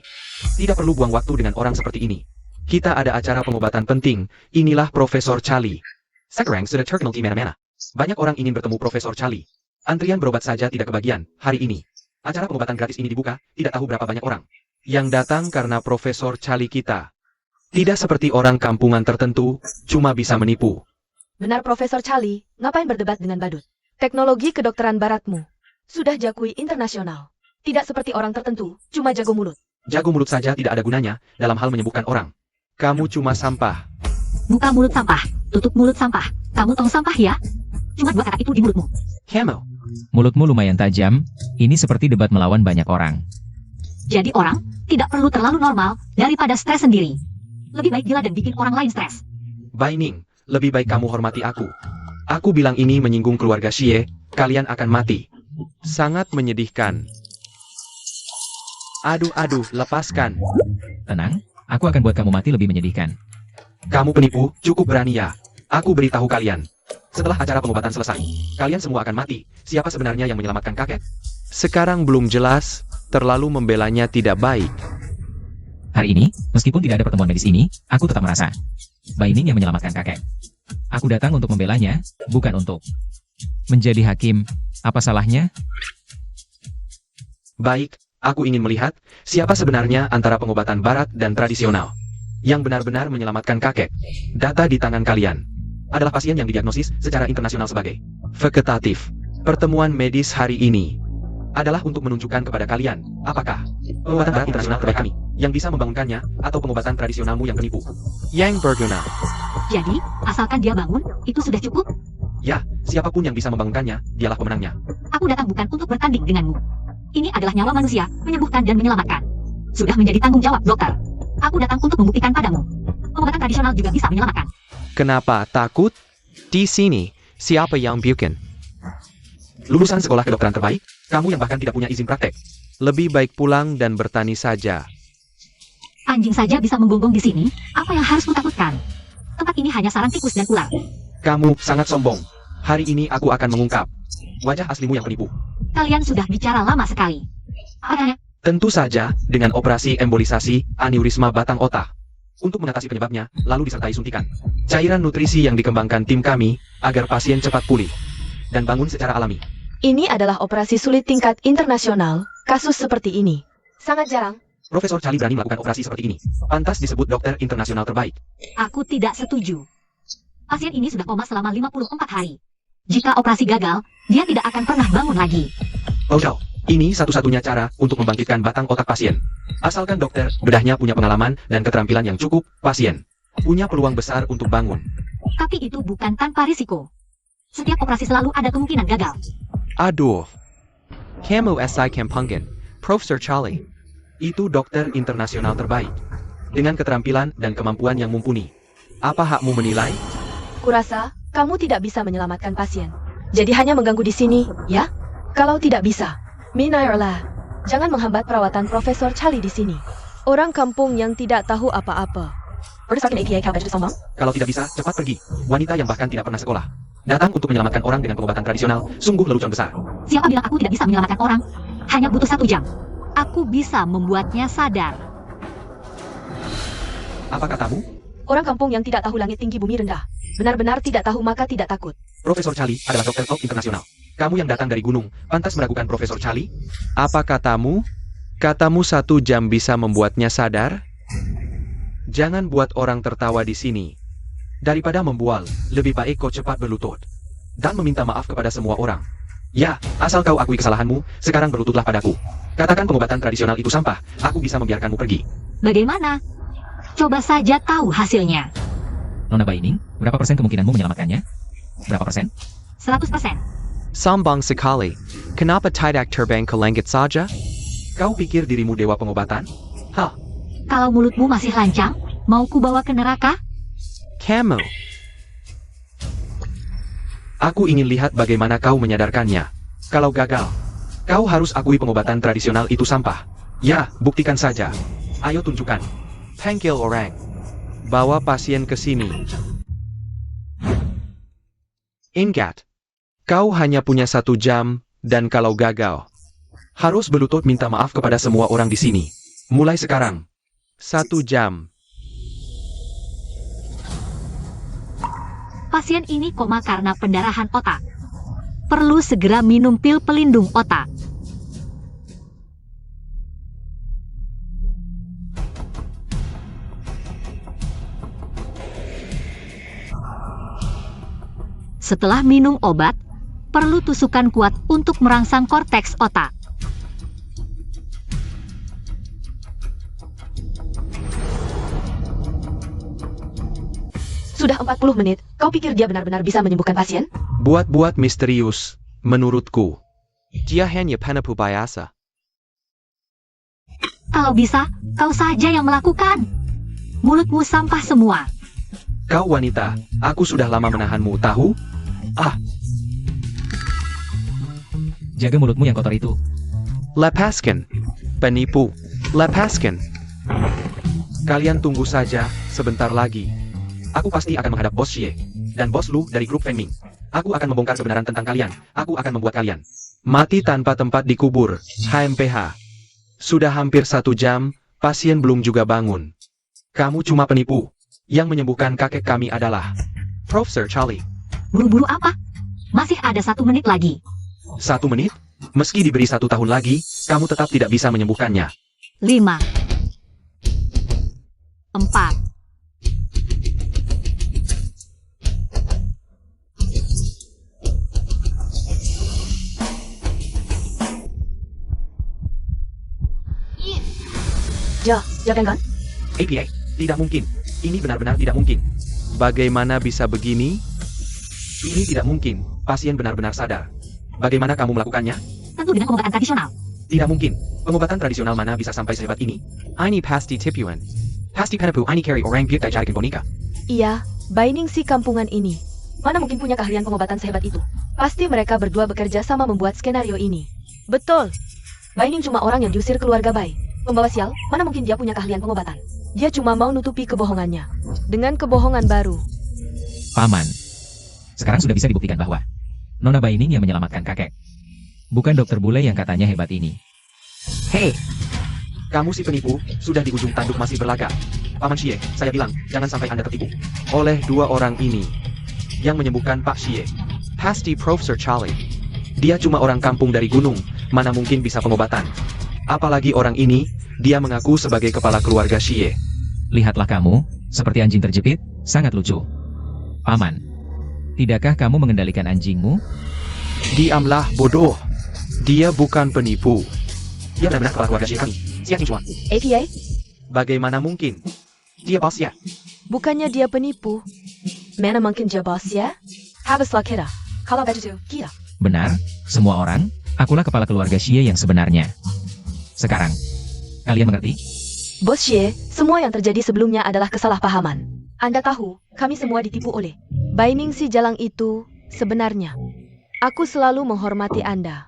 tidak perlu buang waktu dengan orang seperti ini. Kita ada acara pengobatan penting, inilah Profesor Charlie. Sekarang sudah terkenal di mana-mana. Banyak orang ingin bertemu Profesor Charlie. Antrian berobat saja tidak kebagian, hari ini. Acara pengobatan gratis ini dibuka, tidak tahu berapa banyak orang yang datang karena Profesor Charlie kita. Tidak seperti orang kampungan tertentu, cuma bisa menipu. Benar Profesor Charlie, ngapain berdebat dengan badut? Teknologi kedokteran baratmu sudah jakui internasional. Tidak seperti orang tertentu, cuma jago mulut. Jago mulut saja tidak ada gunanya dalam hal menyembuhkan orang. Kamu cuma sampah. Buka mulut sampah, tutup mulut sampah. Kamu tong sampah ya? Cuma dua kata itu di mulutmu. Camel. Mulutmu lumayan tajam, ini seperti debat melawan banyak orang. Jadi orang tidak perlu terlalu normal daripada stres sendiri. Lebih baik gila dan bikin orang lain stres. Baining, lebih baik kamu hormati aku. Aku bilang ini menyinggung keluarga Xie, kalian akan mati. Sangat menyedihkan. Aduh, lepaskan. Tenang, aku akan buat kamu mati lebih menyedihkan. Kamu penipu, cukup berani ya. Aku beritahu kalian. Setelah acara pengobatan selesai, kalian semua akan mati. Siapa sebenarnya yang menyelamatkan kakek? Sekarang belum jelas, terlalu membelanya tidak baik. Hari ini, meskipun tidak ada pertemuan medis ini, aku tetap merasa Baining yang menyelamatkan kakek. Aku datang untuk membelanya, bukan untuk menjadi hakim. Apa salahnya? Baik, aku ingin melihat siapa sebenarnya antara pengobatan barat dan tradisional yang benar-benar menyelamatkan kakek. Data di tangan kalian adalah pasien yang didiagnosis secara internasional sebagai vegetatif. Pertemuan medis hari ini adalah untuk menunjukkan kepada kalian apakah pengobatan barat internasional terbaik kami yang bisa membangunkannya atau pengobatan tradisionalmu yang penipu yang berguna. Jadi, asalkan dia bangun, itu sudah cukup? Ya, siapapun yang bisa membangunkannya, dialah pemenangnya. Aku datang bukan untuk bertanding denganmu. Ini adalah nyawa manusia, menyembuhkan dan menyelamatkan. Sudah menjadi tanggung jawab dokter. Aku datang untuk membuktikan padamu. Pengobatan tradisional juga bisa menyelamatkan. Kenapa takut? Di sini, siapa yang bikin? Lulusan sekolah kedokteran terbaik, kamu yang bahkan tidak punya izin praktek. Lebih baik pulang dan bertani saja. Anjing saja bisa menggonggong di sini, apa yang harus kutakutkan? Tempat ini hanya sarang tikus dan ular. Kamu sangat sombong. Hari ini aku akan mengungkap wajah aslimu yang penipu. Kalian sudah bicara lama sekali. Apanya? Tentu saja dengan operasi embolisasi aneurisma batang otak. Untuk mengatasi penyebabnya, lalu disertai suntikan cairan nutrisi yang dikembangkan tim kami agar pasien cepat pulih dan bangun secara alami. Ini adalah operasi sulit tingkat internasional. Kasus seperti ini sangat jarang. Profesor Charlie berani melakukan operasi seperti ini. Pantas disebut dokter internasional terbaik. Aku tidak setuju. Pasien ini sudah koma selama 54 hari. Jika operasi gagal, dia tidak akan pernah bangun lagi. Bodoh. Ini satu-satunya cara untuk membangkitkan batang otak pasien. Asalkan dokter bedahnya punya pengalaman dan keterampilan yang cukup, pasien punya peluang besar untuk bangun. Tapi itu bukan tanpa risiko. Setiap operasi selalu ada kemungkinan gagal. Aduh. Kamu SI Kampungan, Profesor Charlie. Itu dokter internasional terbaik. Dengan keterampilan dan kemampuan yang mumpuni. Apa hakmu menilai? Kurasa, kamu tidak bisa menyelamatkan pasien. Jadi hanya mengganggu di sini, ya? Kalau tidak bisa, minayarlah. Jangan menghambat perawatan Profesor Charlie di sini. Orang kampung yang tidak tahu apa-apa. Berdasarkan APA kau sombong? Kalau tidak bisa, cepat pergi. Wanita yang bahkan tidak pernah sekolah. Datang untuk menyelamatkan orang dengan pengobatan tradisional, sungguh lelucon besar. Siapa bilang aku tidak bisa menyelamatkan orang? Hanya butuh 1 jam. Aku bisa membuatnya sadar. Apa katamu? Orang kampung yang tidak tahu langit tinggi bumi rendah. Benar-benar tidak tahu maka tidak takut. Profesor Charlie adalah dokter top internasional. Kamu yang datang dari gunung, pantas meragukan Profesor Charlie? Apa katamu? Katamu 1 jam bisa membuatnya sadar? Jangan buat orang tertawa di sini. Daripada membual, lebih baik kau cepat berlutut. Dan meminta maaf kepada semua orang. Ya, asal kau akui kesalahanmu, sekarang berlututlah padaku. Katakan pengobatan tradisional itu sampah, aku bisa membiarkanmu pergi. Bagaimana? Coba saja tahu hasilnya. Nona Baining, berapa persen kemungkinanmu menyelamatkannya? Berapa persen? 100%. Sambang sekali. Kenapa tidak terbang ke langit saja? Kau pikir dirimu dewa pengobatan? Hah, Kalau mulutmu masih lancang, mau ku bawa ke neraka? kamu. Aku ingin lihat bagaimana kau menyadarkannya. Kalau gagal, kau harus akui pengobatan tradisional itu sampah. Ya, buktikan saja. Ayo tunjukkan. Panggil orang. Bawa pasien ke sini. Ingat, kau hanya punya 1 jam, dan kalau gagal, harus berlutut minta maaf kepada semua orang di sini. Mulai sekarang. 1 jam. Pasien ini koma karena pendarahan otak. Perlu segera minum pil pelindung otak. Setelah minum obat, perlu tusukan kuat untuk merangsang korteks otak. Sudah 40 menit, kau pikir dia benar-benar bisa menyembuhkan pasien? Buat-buat misterius, menurutku. Dia hanya penipu biasa. Kalau bisa, kau saja yang melakukan. Mulutmu sampah semua. Kau wanita, aku sudah lama menahanmu, tahu? Ah, Jaga mulutmu yang kotor itu. lepaskan. Penipu. Lepaskan. Kalian tunggu saja, sebentar lagi. Aku pasti akan menghadap bos Xie. Dan bos Lu dari grup Fengming. Aku akan membongkar kebenaran tentang kalian. Aku akan membuat kalian mati tanpa tempat dikubur. HMPH. Sudah hampir 1 jam, pasien belum juga bangun. Kamu cuma penipu. Yang menyembuhkan kakek kami adalah Profesor Charlie. Buru-buru apa? Masih ada 1 menit lagi. 1 menit? Meski diberi 1 tahun lagi, kamu tetap tidak bisa menyembuhkannya. 5, 4, 'Ja, kan? APA, tidak mungkin. Ini benar-benar tidak mungkin. Bagaimana bisa begini? Ini tidak mungkin, pasien benar-benar sadar. Bagaimana kamu melakukannya? Tentu dengan pengobatan tradisional. Tidak mungkin, pengobatan tradisional mana bisa sampai sehebat ini? Ini pasti tipuan. Pasti penipu, ini carry orang buta jadikan boneka. Iya, Baining si kampungan ini. Mana mungkin punya keahlian pengobatan sehebat itu? Pasti mereka berdua bekerja sama membuat skenario ini. Betul. Baining cuma orang yang diusir keluarga Bai. Pembawa sial, mana mungkin dia punya keahlian pengobatan? Dia cuma mau nutupi kebohongannya. Dengan kebohongan baru. Paman, sekarang sudah bisa dibuktikan bahwa Nona Baining yang menyelamatkan kakek. Bukan dokter bule yang katanya hebat ini. Hei, kamu si penipu, sudah di ujung tanduk masih berlaga. Paman Xie, saya bilang, jangan sampai Anda tertipu oleh dua orang ini yang menyembuhkan Pak Xie. Pasti Profesor Charlie. Dia cuma orang kampung dari gunung, mana mungkin bisa pengobatan. Apalagi orang ini, dia mengaku sebagai kepala keluarga Xie. Lihatlah kamu, seperti anjing terjepit, sangat lucu. Paman, tidakkah kamu mengendalikan anjingmu? Diamlah bodoh. Dia bukan penipu. Dia benar-benar kepala keluarga Xie kami. Xia Qingchuan. APA? Bagaimana mungkin? Dia bosnya. Bukannya dia penipu. Mana mungkin dia bos ya? Habislah kita. Kalau begitu, kita. Benar, semua orang, akulah kepala keluarga Xie yang sebenarnya. Sekarang, kalian mengerti? Bos Xie, semua yang terjadi sebelumnya adalah kesalahpahaman. Anda tahu, kami semua ditipu oleh Baining si jalang itu, sebenarnya. Aku selalu menghormati Anda.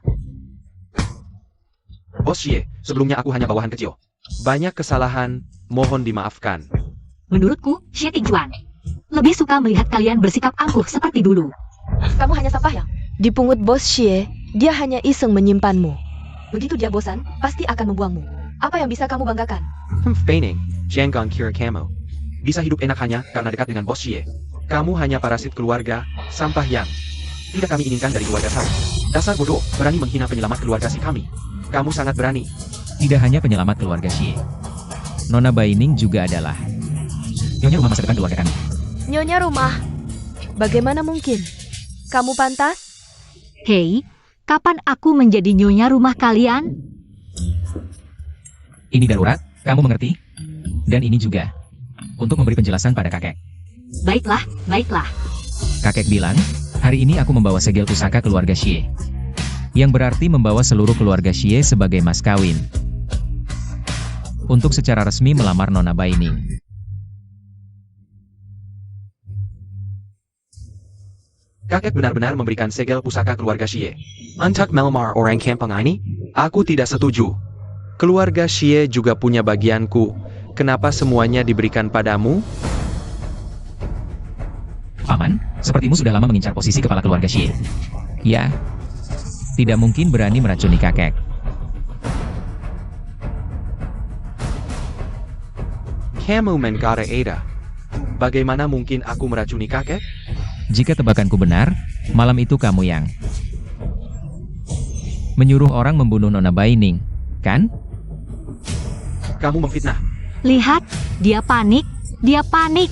Bos Xie, sebelumnya aku hanya bawahan kecil. Banyak kesalahan, mohon dimaafkan. Menurutku, Xie Tingchuan lebih suka melihat kalian bersikap angkuh seperti dulu. Kamu hanya sampah yang dipungut Bos Xie, dia hanya iseng menyimpanmu. Begitu dia bosan, pasti akan membuangmu. Apa yang bisa kamu banggakan? Feigning, Jianggang kira kamu bisa hidup enak hanya karena dekat dengan Bos Xie. Kamu hanya parasit keluarga, sampah yang tidak kami inginkan dari keluarga kami. Dasar bodoh, berani menghina penyelamat keluarga si kami. Kamu sangat berani. Tidak hanya penyelamat keluarga Xie. Nona Baining juga adalah nyonya rumah masa depan keluarga kami. Nyonya rumah. Bagaimana mungkin? Kamu pantas? Hei, kapan aku menjadi nyonya rumah kalian? Ini darurat, kamu mengerti? Dan ini juga untuk memberi penjelasan pada kakek. Baiklah, baiklah. Kakek bilang, hari ini aku membawa segel pusaka keluarga Xie. Yang berarti membawa seluruh keluarga Xie sebagai mas kawin. Untuk secara resmi melamar Nona Baining. Kakek benar-benar memberikan segel pusaka keluarga Xie. Untuk melamar orang kampung ini, aku tidak setuju. Keluarga Xie juga punya bagianku. Kenapa semuanya diberikan padamu? Paman, sepertimu sudah lama mengincar posisi kepala keluarga Xie. Ya, tidak mungkin berani meracuni kakek. Kamu mengkata Ada. Bagaimana mungkin aku meracuni kakek? Jika tebakanku benar, malam itu kamu yang menyuruh orang membunuh Nona Baining, kan? Kamu memfitnah. Lihat, dia panik, dia panik.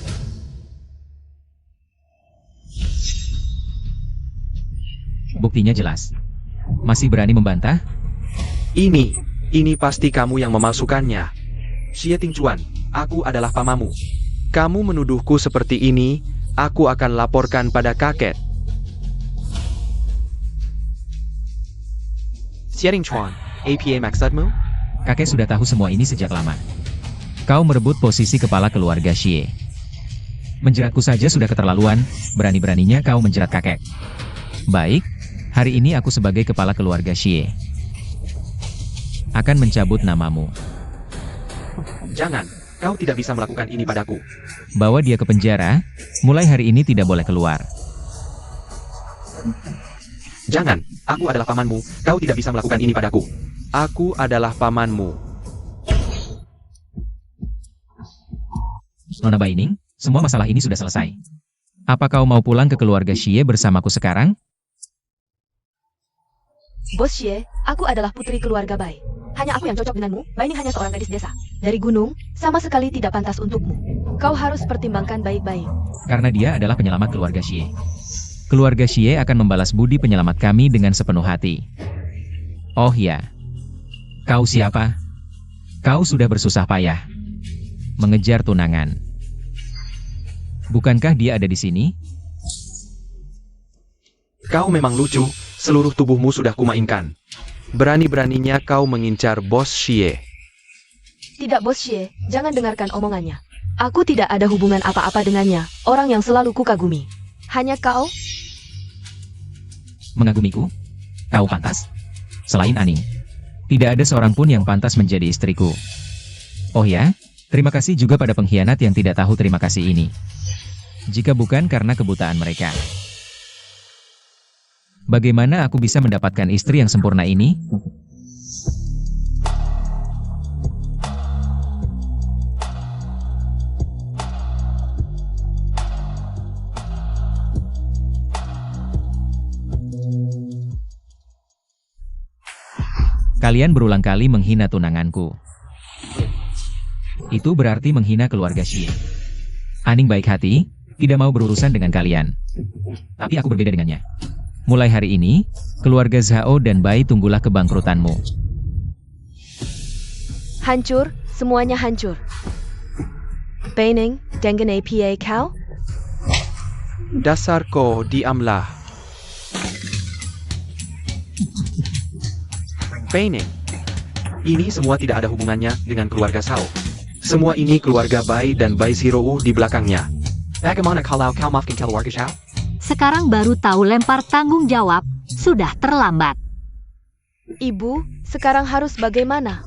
Buktinya jelas. Masih berani membantah? Ini pasti kamu yang memalsukannya. Xie Tingchuan, aku adalah pamamu. Kamu menuduhku seperti ini, aku akan laporkan pada kakek. Xie Tingchuan, APA maksudmu? Kakek sudah tahu semua ini sejak lama. Kau merebut posisi kepala keluarga Xie. Menjeratku saja sudah keterlaluan, berani-beraninya kau menjerat kakek. Baik, hari ini aku sebagai kepala keluarga Xie akan mencabut namamu. Jangan, kau tidak bisa melakukan ini padaku. Bawa dia ke penjara, mulai hari ini tidak boleh keluar. Jangan, aku adalah pamanmu, kau tidak bisa melakukan ini padaku. Aku adalah pamanmu. Nona Baining, semua masalah ini sudah selesai. Apa kau mau pulang ke keluarga Xie bersamaku sekarang? Bos Xie, aku adalah putri keluarga Bai. Hanya aku yang cocok denganmu, Baining hanya seorang gadis desa. Dari gunung, sama sekali tidak pantas untukmu. Kau harus pertimbangkan baik-baik. Karena dia adalah penyelamat keluarga Xie. Keluarga Xie akan membalas budi penyelamat kami dengan sepenuh hati. Oh ya. Kau siapa? Kau sudah bersusah payah mengejar tunangan Bukankah dia ada di sini? Kau memang lucu, seluruh tubuhmu sudah kumainkan. Berani-beraninya kau mengincar Bos Xie. Tidak, Bos Xie, jangan dengarkan omongannya. Aku tidak ada hubungan apa-apa dengannya, orang yang selalu kukagumi. Hanya kau? Mengagumiku? Kau pantas? Selain Aning, tidak ada seorang pun yang pantas menjadi istriku. Oh ya, terima kasih juga pada pengkhianat yang tidak tahu terima kasih ini. Jika bukan karena kebutaan mereka, bagaimana aku bisa mendapatkan istri yang sempurna ini? Kalian berulang kali menghina tunanganku. Itu berarti menghina keluarga Xie. Aning baik hati, tidak mau berurusan dengan kalian. Tapi aku berbeda dengannya. Mulai hari ini, keluarga Zhao dan Bai tunggulah kebangkrutanmu. Hancur, semuanya hancur. Baining, dengan APA kau? Dasar kau, diamlah. Baining. Ini semua tidak ada hubungannya dengan keluarga Zhao. Semua ini keluarga Bai dan Bai Zhou di belakangnya. Bagaimana kalau kau maafkan keluarga Zhao? Sekarang baru tahu lempar tanggung jawab, sudah terlambat. Ibu, sekarang harus bagaimana?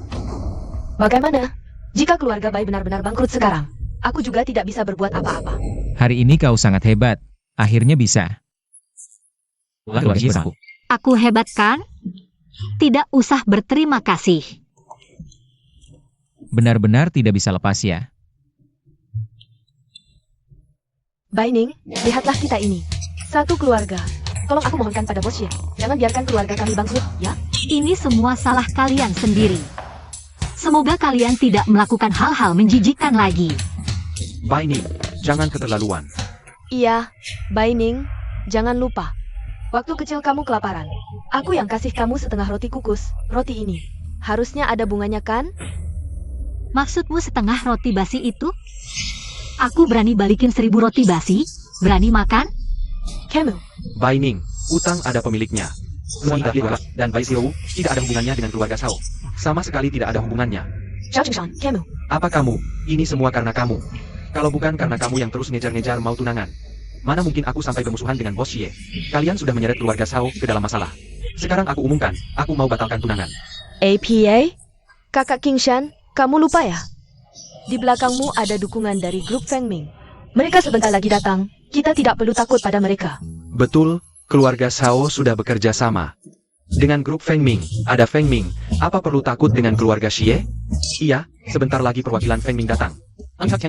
Bagaimana? Jika keluarga Bai benar-benar bangkrut sekarang, aku juga tidak bisa berbuat apa-apa. Hari ini kau sangat hebat. Akhirnya bisa. Keluarga Xie bersamaku. Aku hebat kan? Tidak usah berterima kasih. Benar-benar tidak bisa lepas ya. Baining, lihatlah kita ini. Satu keluarga. Tolong aku mohonkan pada Bos Xie, jangan biarkan keluarga kami bangkrut, ya? Ini semua salah kalian sendiri. Semoga kalian tidak melakukan hal-hal menjijikkan lagi. Baining, jangan keterlaluan. Iya, Baining, jangan lupa. Waktu kecil kamu kelaparan. Aku yang kasih kamu setengah roti kukus, roti ini. Harusnya ada bunganya kan? Maksudmu setengah roti basi itu? Aku berani balikin 1000 roti basi? Berani makan? Kamu, Baining, utang ada pemiliknya. Semua ini keluarga dan Bai Zhou tidak ada hubungannya dengan keluarga Zhao. Sama sekali tidak ada hubungannya. Zhao Qingshan, kamu. Apa kamu? Ini semua karena kamu. Kalau bukan karena kamu yang terus ngejar-ngejar mau tunangan, mana mungkin aku sampai bermusuhan dengan Bos Xie. Kalian sudah menyeret keluarga Zhao ke dalam masalah. Sekarang aku umumkan, aku mau batalkan tunangan. APA? Kakak Qingshan, kamu lupa ya? Di belakangmu ada dukungan dari grup Feng Ming. Mereka sebentar lagi datang, kita tidak perlu takut pada mereka. Betul, keluarga Zhao sudah bekerja sama. Dengan grup Feng Ming, ada Feng Ming, apa perlu takut dengan keluarga Xie? Iya, sebentar lagi perwakilan Feng Ming datang. Lihat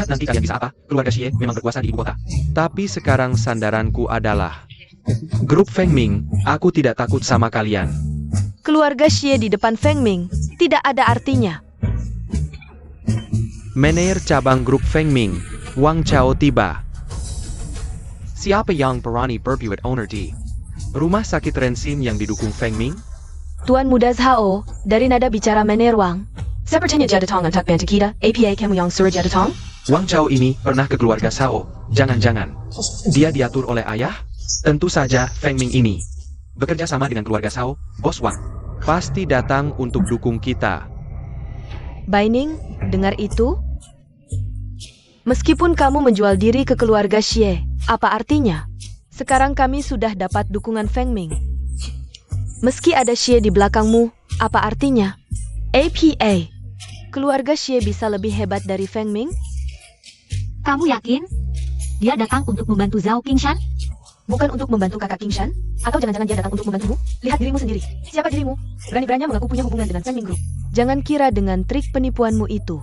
nanti kalian bisa apa, keluarga Xie memang berkuasa di ibu kota. Tapi sekarang sandaranku adalah grup Feng Ming, aku tidak takut sama kalian. Keluarga Xie di depan Feng Ming tidak ada artinya. Manajer cabang grup Feng Ming, Wang Chao tiba. Siapa yang berani berbuat owner di rumah sakit Rensin yang didukung Feng Ming? Tuan Muda Zhao, dari nada bicara Manajer Wang. Sepertinya Jadatong untuk bantu kita, APA kamu yang suruh Jadatong? Wang Chao ini pernah ke keluarga Zhao, jangan-jangan. Dia diatur oleh ayah? Tentu saja Feng Ming ini bekerja sama dengan keluarga Zhao, Bos Wang. Pasti datang untuk dukung kita. Baining, dengar itu? Meskipun kamu menjual diri ke keluarga Xie, apa artinya? Sekarang kami sudah dapat dukungan Feng Ming. Meski ada Xie di belakangmu, apa artinya? APA, keluarga Xie bisa lebih hebat dari Feng Ming? Kamu yakin? Dia datang untuk membantu Zhao Qingshan? Bukan untuk membantu kakak Qingshan? Atau jangan-jangan dia datang untuk membantumu? Lihat dirimu sendiri. Siapa dirimu? Berani-beraninya mengaku punya hubungan dengan Feng Ming Group. Jangan kira dengan trik penipuanmu itu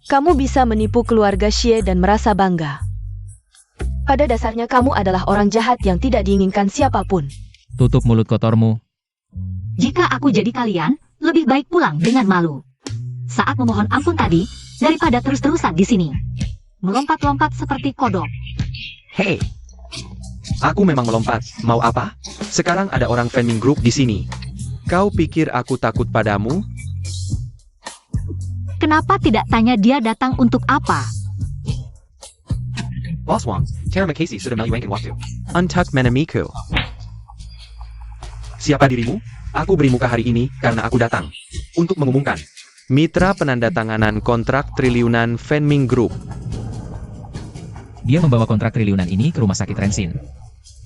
kamu bisa menipu keluarga Xie dan merasa bangga. Pada dasarnya kamu adalah orang jahat yang tidak diinginkan siapapun. Tutup mulut kotormu. Jika aku jadi kalian, lebih baik pulang dengan malu. Saat memohon ampun tadi, daripada terus-terusan di sini. Melompat-lompat seperti kodok. Hei, aku memang melompat. Mau apa? Sekarang ada orang Feng Ming Group di sini. Kau pikir aku takut padamu? Kenapa tidak tanya dia datang untuk apa? Boss Wang, Terima kasih sudah meluangkan waktu. Untuk menemiku. Siapa dirimu? Aku beri muka hari ini karena aku datang untuk mengumumkan mitra penandatanganan kontrak triliunan Fenming Group. Dia membawa kontrak triliunan ini ke rumah sakit Rensin.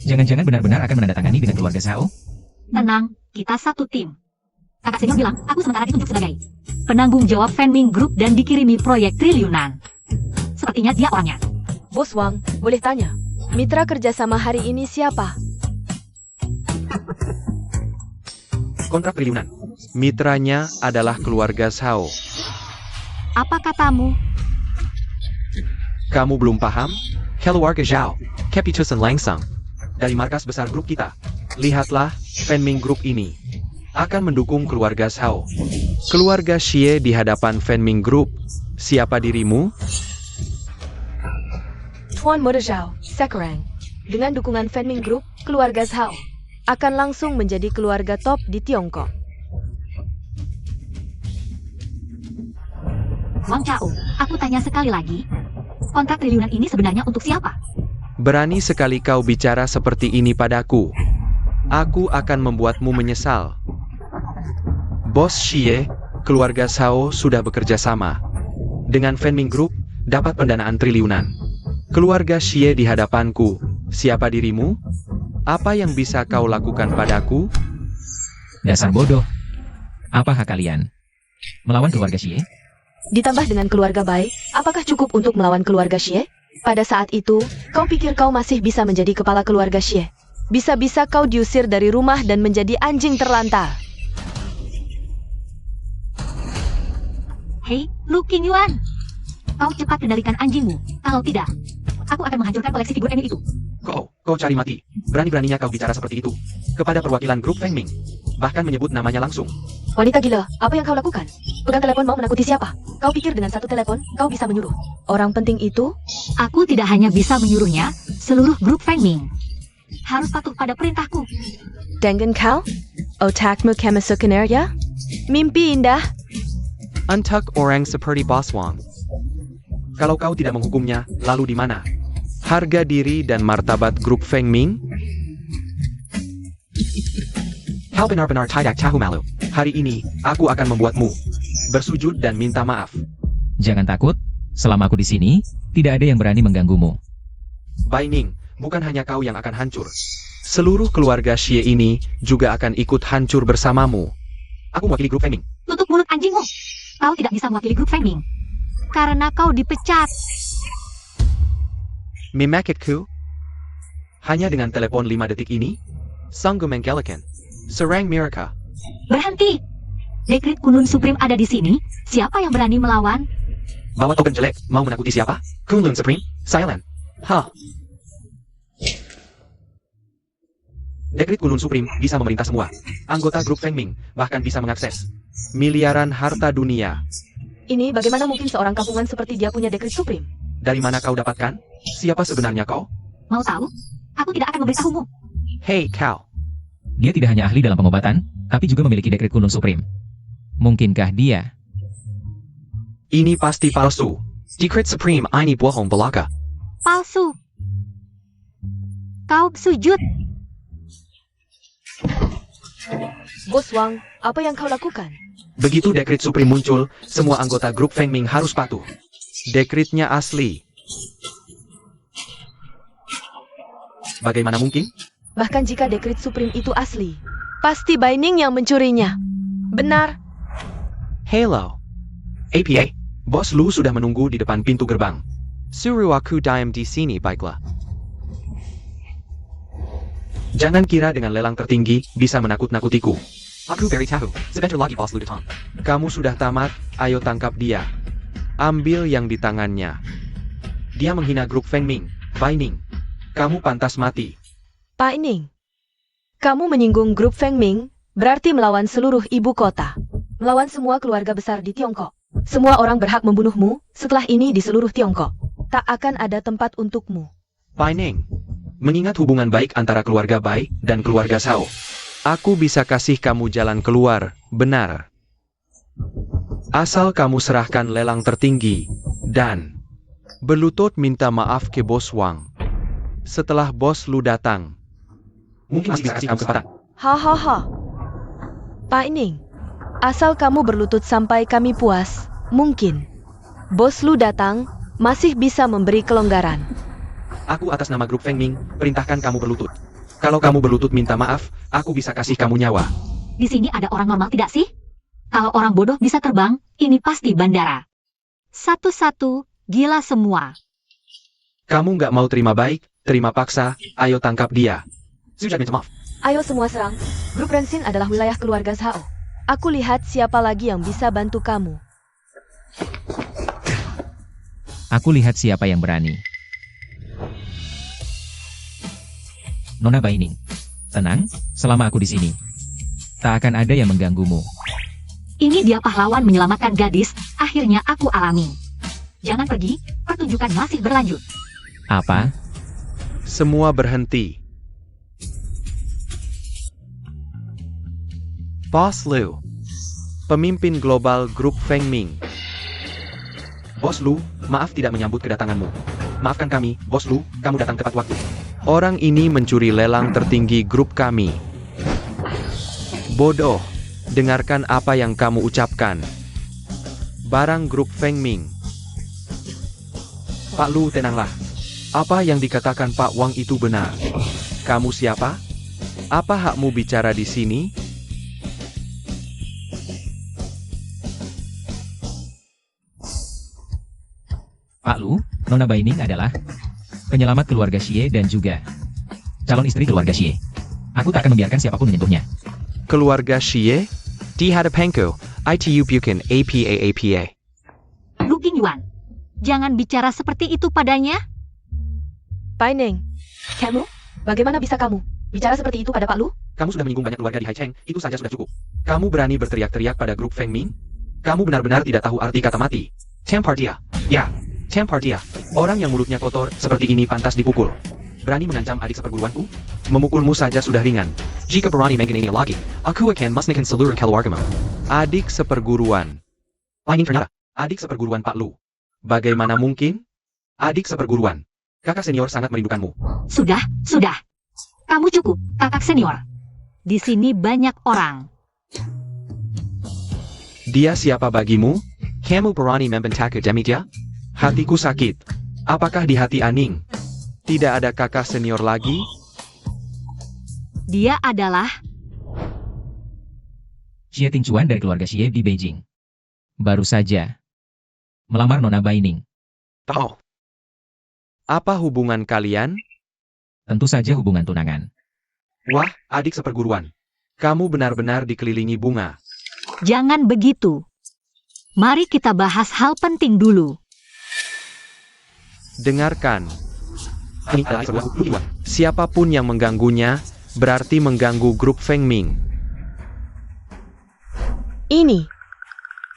Jangan-jangan benar-benar akan menandatangani dengan keluarga Zhao? Tenang, kita satu tim. Kakak senior bilang, aku sementara ditunjuk sebagai penanggung jawab Fenming Group dan dikirimi proyek triliunan. Sepertinya dia orangnya. Bos Wang, boleh tanya, mitra kerjasama hari ini siapa? Kontrak triliunan. Mitranya adalah keluarga Zhao. Apa katamu? Kamu belum paham? Keluarga Zhao, Kepitusan Langsang. Dari markas besar grup kita. Lihatlah, Fenming Group ini akan mendukung keluarga Zhao. Keluarga Xie di hadapan Fenming Group. Siapa dirimu? Tuan Muda Zhao, sekarang, dengan dukungan Fenming Group, keluarga Zhao akan langsung menjadi keluarga top di Tiongkok. Wang Chao, aku tanya sekali lagi. Kontrak triliunan ini sebenarnya untuk siapa? Berani sekali kau bicara seperti ini padaku. Aku akan membuatmu menyesal. Bos Xie, keluarga Zhao sudah bekerja sama dengan Fenming Group, dapat pendanaan triliunan. Keluarga Xie di hadapanku. Siapa dirimu? Apa yang bisa kau lakukan padaku? Dasar bodoh. Apa hak kalian? Melawan keluarga Xie? Ditambah dengan keluarga Bai, apakah cukup untuk melawan keluarga Xie? Pada saat itu, kau pikir kau masih bisa menjadi kepala keluarga Xie? Bisa-bisa kau diusir dari rumah dan menjadi anjing terlantar. Hei, Lu Qingyuan. Kau cepat kendalikan anjingmu. Kalau tidak, aku akan menghancurkan koleksi figur Emil itu. Kau cari mati. Berani-beraninya kau bicara seperti itu kepada perwakilan grup Fengming. Bahkan menyebut namanya langsung. Wanita gila, apa yang kau lakukan? Pegang telepon mau menakuti siapa? Kau pikir dengan satu telepon, kau bisa menyuruh orang penting itu? Aku tidak hanya bisa menyuruhnya, seluruh grup Fengming harus patuh pada perintahku. Dengan kau? Otakmu kemasukan ya? Mimpi indah. Untuk orang seperti Boss Wang. Kalau kau tidak menghukumnya, lalu di mana? Harga diri dan martabat grup Fengming? Kau benar-benar tidak tahu malu. Hari ini, aku akan membuatmu bersujud dan minta maaf. Jangan takut, selama aku di sini, tidak ada yang berani mengganggumu. Bai Ning, bukan hanya kau yang akan hancur. Seluruh keluarga Xie ini juga akan ikut hancur bersamamu. Aku mewakili grup Fengming. Tutup mulut anjingmu. Kau tidak bisa mewakili grup Fengming karena kau dipecat. Memakitku? Hanya dengan telepon 5 detik ini? Sanggup menggalakan serang mereka. Berhenti. Dekret Kunlun Supreme ada di sini. Siapa yang berani melawan? Bawa token jelek, mau menakuti siapa? Kunlun Supreme? Silent. Hah. Dekret Kunlun Supreme bisa memerintah semua. Anggota grup Fengming bahkan bisa mengakses miliaran harta dunia. Ini bagaimana mungkin seorang kampungan seperti dia punya dekret supreme? Dari mana kau dapatkan? Siapa sebenarnya kau? Mau tahu? Aku tidak akan memberitahumu. Hei kau. Dia tidak hanya ahli dalam pengobatan, tapi juga memiliki dekret Kunlun Supreme. Mungkinkah dia? Ini pasti palsu. Dekret Supreme ini bohong belaka. Palsu. Kau sujud. Bos Wang, apa yang kau lakukan? Begitu dekret Supreme muncul, semua anggota grup Fengming harus patuh. Dekretnya asli. Bagaimana mungkin? Bahkan jika dekret supreme itu asli, pasti Bai Ning yang mencurinya. Benar. Hello. APA, Bos Lu sudah menunggu di depan pintu gerbang. Suruh aku diam di sini baiklah. Jangan kira dengan lelang tertinggi bisa menakut-nakutiku. Aku very tahu, sebentar lagi Bos Lu datang. Kamu sudah tamat, ayo tangkap dia. Ambil yang di tangannya. Dia menghina grup Fengming. Bai Ning, kamu pantas mati. Pak Ning, kamu menyinggung grup Fengming, berarti melawan seluruh ibu kota. Melawan semua keluarga besar di Tiongkok. Semua orang berhak membunuhmu, setelah ini di seluruh Tiongkok. Tak akan ada tempat untukmu. Bai Ning, mengingat hubungan baik antara keluarga Bai dan keluarga Zhao, aku bisa kasih kamu jalan keluar, benar. Asal kamu serahkan lelang tertinggi, dan berlutut minta maaf ke bos Wang. Setelah bos lu datang, mungkin masih bisa kasih kamu kesempatan. Hahaha. Pak Ning, asal kamu berlutut sampai kami puas, mungkin. Bos Lu datang, masih bisa memberi kelonggaran. Aku atas nama grup Feng Ming, perintahkan kamu berlutut. Kalau kamu berlutut minta maaf, aku bisa kasih kamu nyawa. Di sini ada orang normal tidak sih? Kalau orang bodoh bisa terbang, ini pasti bandara. Satu-satu, gila semua. Kamu nggak mau terima baik, terima paksa, ayo tangkap dia. Sudah minta maaf. Ayo semua serang. Grup Rensin adalah wilayah keluarga Zhao. Aku lihat siapa lagi yang bisa bantu kamu. Aku lihat siapa yang berani. Nona Baining, tenang, selama aku di sini. Tak akan ada yang mengganggumu. Ini dia pahlawan menyelamatkan gadis, akhirnya aku alami. Jangan pergi, pertunjukan masih berlanjut. Apa? Semua berhenti. Boss Lu, pemimpin global grup Feng Ming. Bos Lu, maaf tidak menyambut kedatanganmu. Maafkan kami, Bos Lu, kamu datang tepat waktu. Orang ini mencuri lelang tertinggi grup kami. Bodoh, dengarkan apa yang kamu ucapkan. Barang grup Feng Ming. Pak Lu, tenanglah. Apa yang dikatakan Pak Wang itu benar. Kamu siapa? Apa hakmu bicara di sini? Pak Lu, Nona Baining adalah penyelamat keluarga Xie dan juga calon istri keluarga Xie. Aku tak akan membiarkan siapapun menyentuhnya. Keluarga Xie? Di hadapanku, itu bukan apa-apa. Lu Yuan, jangan bicara seperti itu padanya. Pai Ning, kamu? Bagaimana bisa kamu bicara seperti itu pada Pak Lu? Kamu sudah menyinggung banyak keluarga di Haicheng, itu saja sudah cukup. Kamu berani berteriak-teriak pada grup Feng Ming? Kamu benar-benar tidak tahu arti kata mati. Tampar dia. Ya, tampar dia. Orang yang mulutnya kotor seperti ini pantas dipukul. Berani mengancam adik seperguruanku? Memukulmu saja sudah ringan. Jika berani main ini lagi, aku akan musnahkan seluruh keluargamu. Adik seperguruan. Ini ternyata adik seperguruan Pak Lu. Bagaimana mungkin? Adik seperguruan. Kakak senior sangat merindukanmu. Sudah. Kamu cukup, kakak senior. Di sini banyak orang. Dia siapa bagimu? Kamu berani membentak demikian? Hatiku sakit. Apakah di hati Aning tidak ada kakak senior lagi? Dia adalah Xie Tingchuan dari keluarga Xie di Beijing. Baru saja melamar Nona Baining. Tahu. Apa hubungan kalian? Tentu saja hubungan tunangan. Wah, adik seperguruan. Kamu benar-benar dikelilingi bunga. Jangan begitu. Mari kita bahas hal penting dulu. Dengarkan. Ini adalah sebuah tujuan. Siapapun yang mengganggunya, berarti mengganggu grup Feng Ming. Ini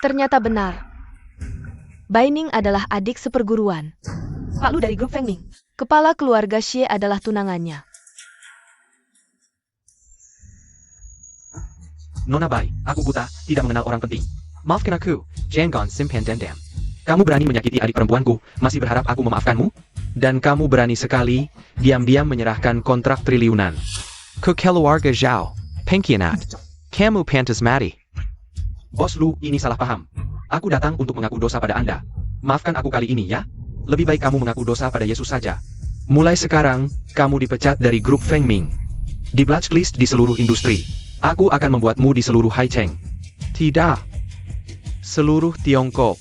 ternyata benar. Baining adalah adik seperguruan. Pak Lu dari grup Feng Ming. Kepala keluarga Xie adalah tunangannya. Nona Bai, aku buta, tidak mengenal orang penting. Maafkan aku, jangan simpan dendam. Kamu berani menyakiti adik perempuanku, masih berharap aku memaafkanmu? Dan kamu berani sekali, diam-diam menyerahkan kontrak triliunan ke keluarga Zhao. Pengkhianat. Kamu pantas mati. Bos Lu, ini salah paham. Aku datang untuk mengaku dosa pada Anda. Maafkan aku kali ini ya. Lebih baik kamu mengaku dosa pada Yesus saja. Mulai sekarang, kamu dipecat dari grup Feng Ming. Di blacklist di seluruh industri. Aku akan membuatmu di seluruh Haicheng. Tidak. Seluruh Tiongkok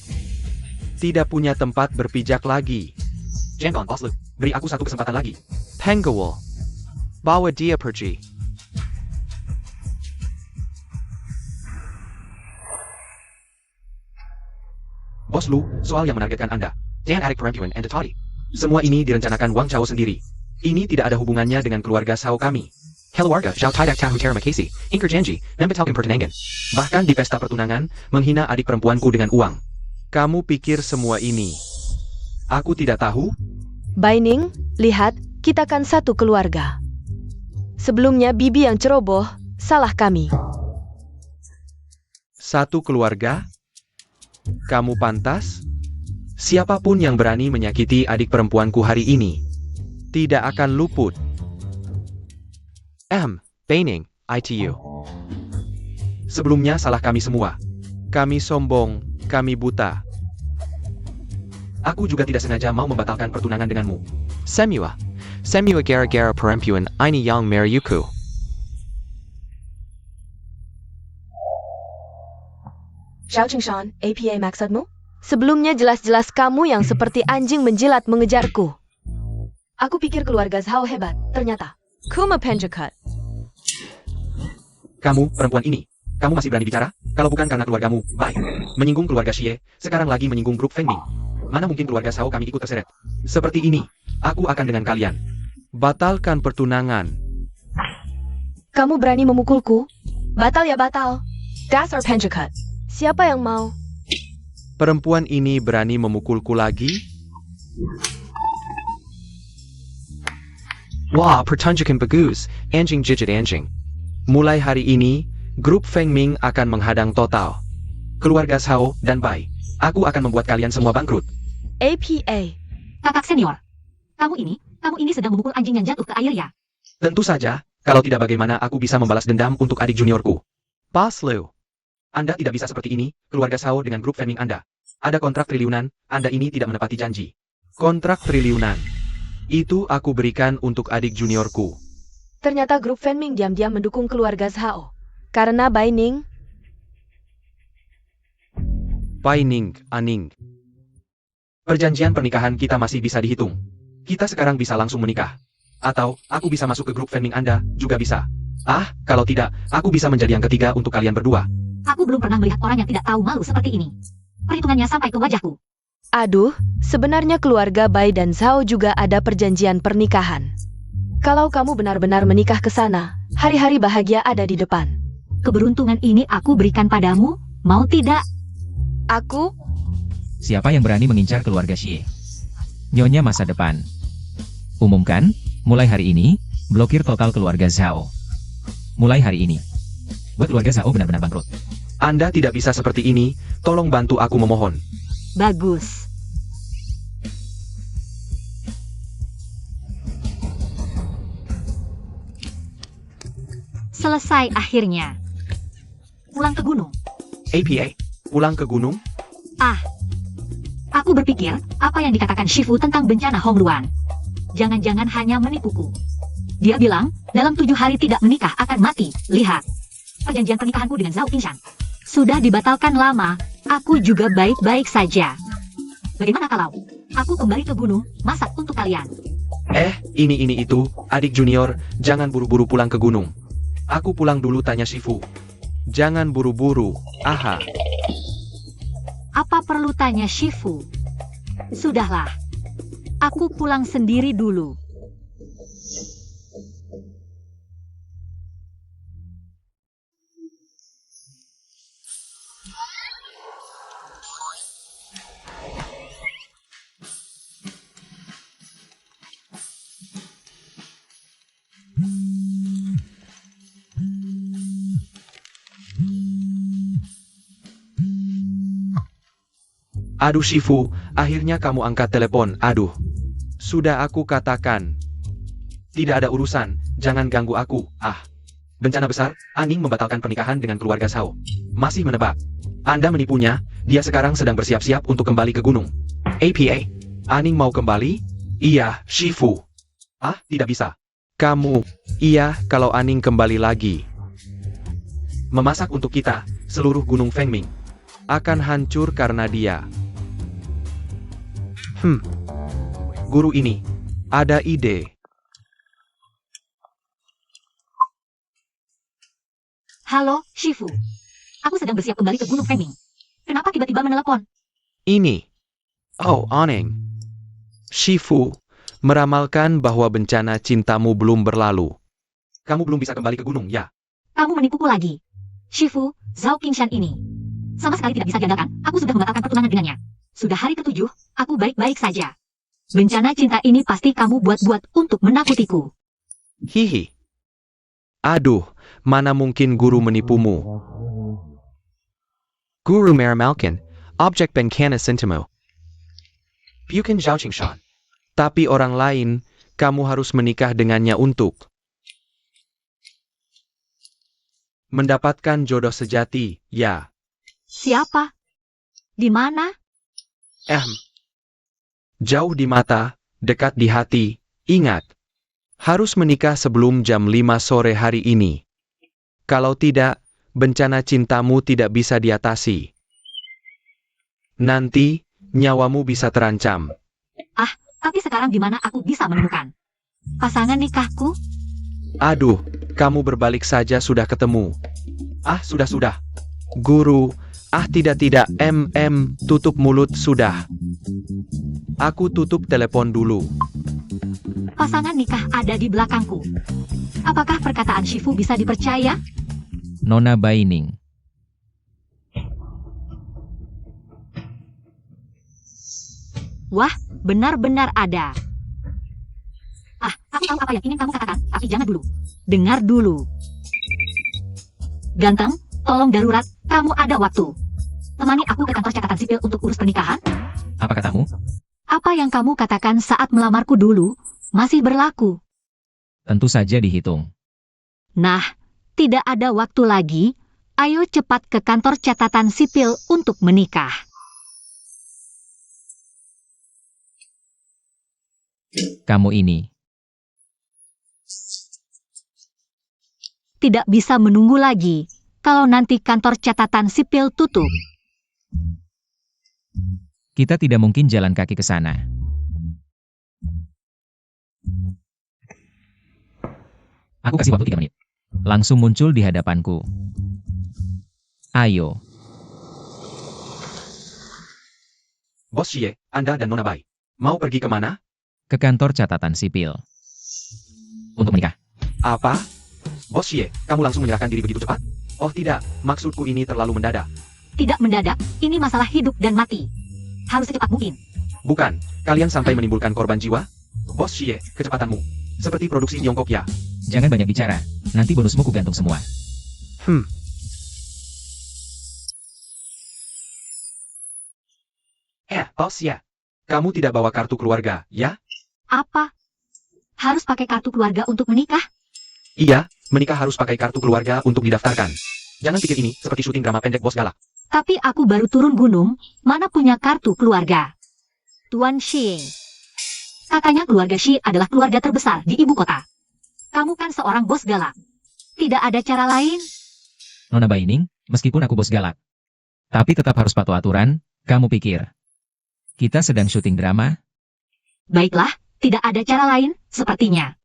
tidak punya tempat berpijak lagi. Jangan, Bos Lu. Beri aku satu kesempatan lagi. Penggawal. Bawa dia pergi. Bos Lu, soal yang menargetkan Anda. Jangan adik perempuan Anda tadi. Semua ini direncanakan Wang Chao sendiri. Ini tidak ada hubungannya dengan keluarga Zhao kami. Keluarga Zhao tidak tahu terima kasih, ingkar janji, membatalkan pertunangan. Bahkan di pesta pertunangan, menghina adik perempuanku dengan uang. Kamu pikir semua ini aku tidak tahu? Baining, lihat, kita kan satu keluarga. Sebelumnya Bibi yang ceroboh, salah kami. Satu keluarga? Kamu pantas? Siapapun yang berani menyakiti adik perempuanku hari ini tidak akan luput. Baining, ITU. Sebelumnya salah kami semua. Kami sombong, kami buta. Aku juga tidak sengaja mau membatalkan pertunangan denganmu. Semua gara-gara perempuan ini yang meriuku. Zhao Qingshan, APA maksudmu? Sebelumnya jelas-jelas kamu yang seperti anjing menjilat mengejarku. Aku pikir keluarga Zhao hebat, ternyata. Kuma Penjakat. Kamu, perempuan ini, kamu masih berani bicara? Kalau bukan karena keluargamu, baik. Menyinggung keluarga Xie, sekarang lagi menyinggung grup Feng Ming. Mana mungkin keluarga Zhao kami ikut terseret? Seperti ini, aku akan dengan kalian. Batalkan pertunangan. Kamu berani memukulku? Batal ya batal. Dasar Penjakat. Siapa yang mau? Perempuan ini berani memukulku lagi? Wah, pertunjukan bagus, anjing jijit anjing. Mulai hari ini, grup Feng Ming akan menghadang total. Keluarga Zhao dan Bai, aku akan membuat kalian semua bangkrut. APA. Kakak senior, kamu ini sedang memukul anjing yang jatuh ke air ya? Tentu saja, kalau tidak bagaimana aku bisa membalas dendam untuk adik juniorku. Pas Liu. Anda tidak bisa seperti ini, keluarga Zhao dengan grup Feng Ming Anda. Ada kontrak triliunan, Anda ini tidak menepati janji. Kontrak triliunan. Itu aku berikan untuk adik juniorku. Ternyata grup Feng Ming diam-diam mendukung keluarga Zhao. Karena Baining. Aning. Perjanjian pernikahan kita masih bisa dihitung. Kita sekarang bisa langsung menikah. Atau, aku bisa masuk ke grup Feng Ming Anda, juga bisa. Kalau tidak, aku bisa menjadi yang ketiga untuk kalian berdua. Aku belum pernah melihat orang yang tidak tahu malu seperti ini. Perhitungannya sampai ke wajahku. Aduh, sebenarnya keluarga Bai dan Zhao juga ada perjanjian pernikahan. Kalau kamu benar-benar menikah ke sana, hari-hari bahagia ada di depan. Keberuntungan ini aku berikan padamu, mau tidak? Aku? Siapa yang berani mengincar keluarga Xie? Nyonya masa depan. Umumkan, mulai hari ini, blokir total keluarga Zhao. Mulai hari ini. Buat keluarga Zhao benar-benar bangkrut. Anda tidak bisa seperti ini, tolong bantu aku memohon. Bagus. Selesai akhirnya. Pulang ke gunung. APA, pulang ke gunung? Aku berpikir, apa yang dikatakan Shifu tentang bencana Hongluan. Jangan-jangan hanya menipuku. Dia bilang, dalam 7 hari tidak menikah akan mati. Lihat. Perjanjian pernikahanku dengan Zhao Qingshan sudah dibatalkan lama. Aku juga baik-baik saja. Bagaimana kalau aku kembali ke gunung, masak untuk kalian? Ini itu, adik junior, jangan buru-buru pulang ke gunung. Aku pulang dulu, tanya Shifu. Jangan buru-buru, Apa perlu tanya Shifu? Sudahlah. Aku pulang sendiri dulu. Aduh Shifu, akhirnya kamu angkat telepon, aduh. Sudah aku katakan. Tidak ada urusan, jangan ganggu aku, Bencana besar, Aning membatalkan pernikahan dengan keluarga Zhao. Masih menebak. Anda menipunya, dia sekarang sedang bersiap-siap untuk kembali ke gunung. APA, Aning mau kembali? Iya, Shifu. Tidak bisa. Kamu, iya kalau Aning kembali lagi. Memasak untuk kita, seluruh gunung Feng Ming akan hancur karena dia. Guru ini, ada ide. Halo, Shifu. Aku sedang bersiap kembali ke gunung Feng Ming. Kenapa tiba-tiba menelepon? Ini. Aning. Shifu, meramalkan bahwa bencana cintamu belum berlalu. Kamu belum bisa kembali ke gunung, ya? Kamu menipuku lagi. Shifu, Zhao Qingshan ini sama sekali tidak bisa diandalkan. Aku sudah membatalkan pertunangan dengannya. Sudah hari ke-7, aku baik-baik saja. Bencana cinta ini pasti kamu buat-buat untuk menakutiku. Hihi. Aduh, mana mungkin guru menipumu. Guru meramalkan, Objek Benkana Sintimo. Bukan Zhao Qingshan. Tapi orang lain, kamu harus menikah dengannya untuk mendapatkan jodoh sejati, ya. Siapa? Di mana? Jauh di mata, dekat di hati, ingat. Harus menikah sebelum jam 5 sore hari ini. Kalau tidak, bencana cintamu tidak bisa diatasi. Nanti, nyawamu bisa terancam. Tapi sekarang di mana aku bisa menemukan pasangan nikahku? Aduh, kamu berbalik saja sudah ketemu. Sudah. Guru, tidak, tutup mulut sudah. Aku tutup telepon dulu. Pasangan nikah ada di belakangku. Apakah perkataan Shifu bisa dipercaya? Nona Baining. Wah, benar-benar ada. Aku tahu apa yang ingin kamu katakan, tapi jangan dulu. Dengar dulu. Ganteng, tolong darurat, kamu ada waktu. Temani aku ke kantor catatan sipil untuk urus pernikahan. Apa katamu? Apa yang kamu katakan saat melamarku dulu, masih berlaku. Tentu saja dihitung. Nah, tidak ada waktu lagi. Ayo cepat ke kantor catatan sipil untuk menikah. Kamu ini. Tidak bisa menunggu lagi, kalau nanti kantor catatan sipil tutup. Kita tidak mungkin jalan kaki ke sana. Aku kasih waktu 3 menit. Langsung muncul di hadapanku. Ayo. Bos Xie, Anda dan Nona Bai. Mau pergi kemana? Ke kantor catatan sipil. Untuk menikah. Apa? Bos Xie, kamu langsung menyerahkan diri begitu cepat? Oh tidak, maksudku ini terlalu mendadak. Tidak mendadak, ini masalah hidup dan mati. Harus secepat mungkin. Bukan, kalian sampai menimbulkan korban jiwa? Bos Xie, kecepatanmu. Seperti produksi Tiongkok ya. Jangan banyak bicara, nanti bonusmu kugantung semua. Bos Xie. Kamu tidak bawa kartu keluarga, ya? Apa? Harus pakai kartu keluarga untuk menikah? Iya, menikah harus pakai kartu keluarga untuk didaftarkan. Jangan pikir ini seperti syuting drama pendek Bos Galak. Tapi aku baru turun gunung, mana punya kartu keluarga? Tuan Xie. Katanya keluarga Xie adalah keluarga terbesar di ibu kota. Kamu kan seorang bos galak. Tidak ada cara lain? Nona Baining, meskipun aku bos galak. Tapi tetap harus patuh aturan, kamu pikir. Kita sedang syuting drama? Baiklah, tidak ada cara lain, sepertinya.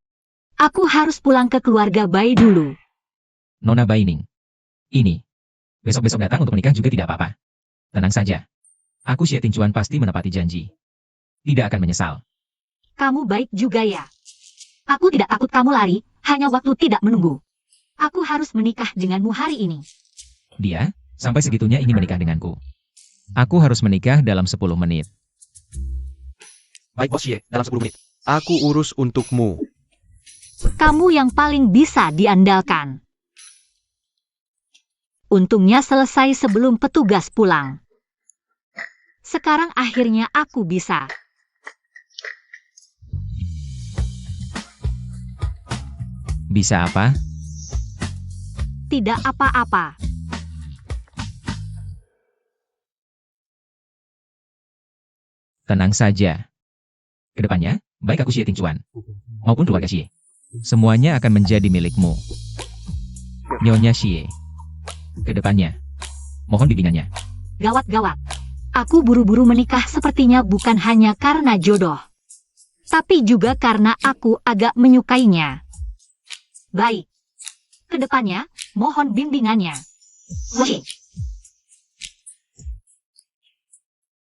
Aku harus pulang ke keluarga Bai dulu. Nona Baining. Ini. Besok-besok datang untuk menikah juga tidak apa-apa. Tenang saja. Aku Xie Tingcuan pasti menepati janji. Tidak akan menyesal. Kamu baik juga ya. Aku tidak takut kamu lari, hanya waktu tidak menunggu. Aku harus menikah denganmu hari ini. Dia, sampai segitunya ingin menikah denganku. Aku harus menikah dalam 10 menit. Baik Bos Xie, dalam 10 menit. Aku urus untukmu. Kamu yang paling bisa diandalkan. Untungnya selesai sebelum petugas pulang. Sekarang akhirnya aku bisa. Bisa apa? Tidak apa-apa. Tenang saja. Kedepannya, baik aku Xie Tingcuan maupun keluarga Xie, semuanya akan menjadi milikmu. Nyonya Xie. Kedepannya, mohon bimbingannya. Gawat-gawat. Aku buru-buru menikah sepertinya bukan hanya karena jodoh. Tapi juga karena aku agak menyukainya. Baik. Kedepannya, mohon bimbingannya. Wih.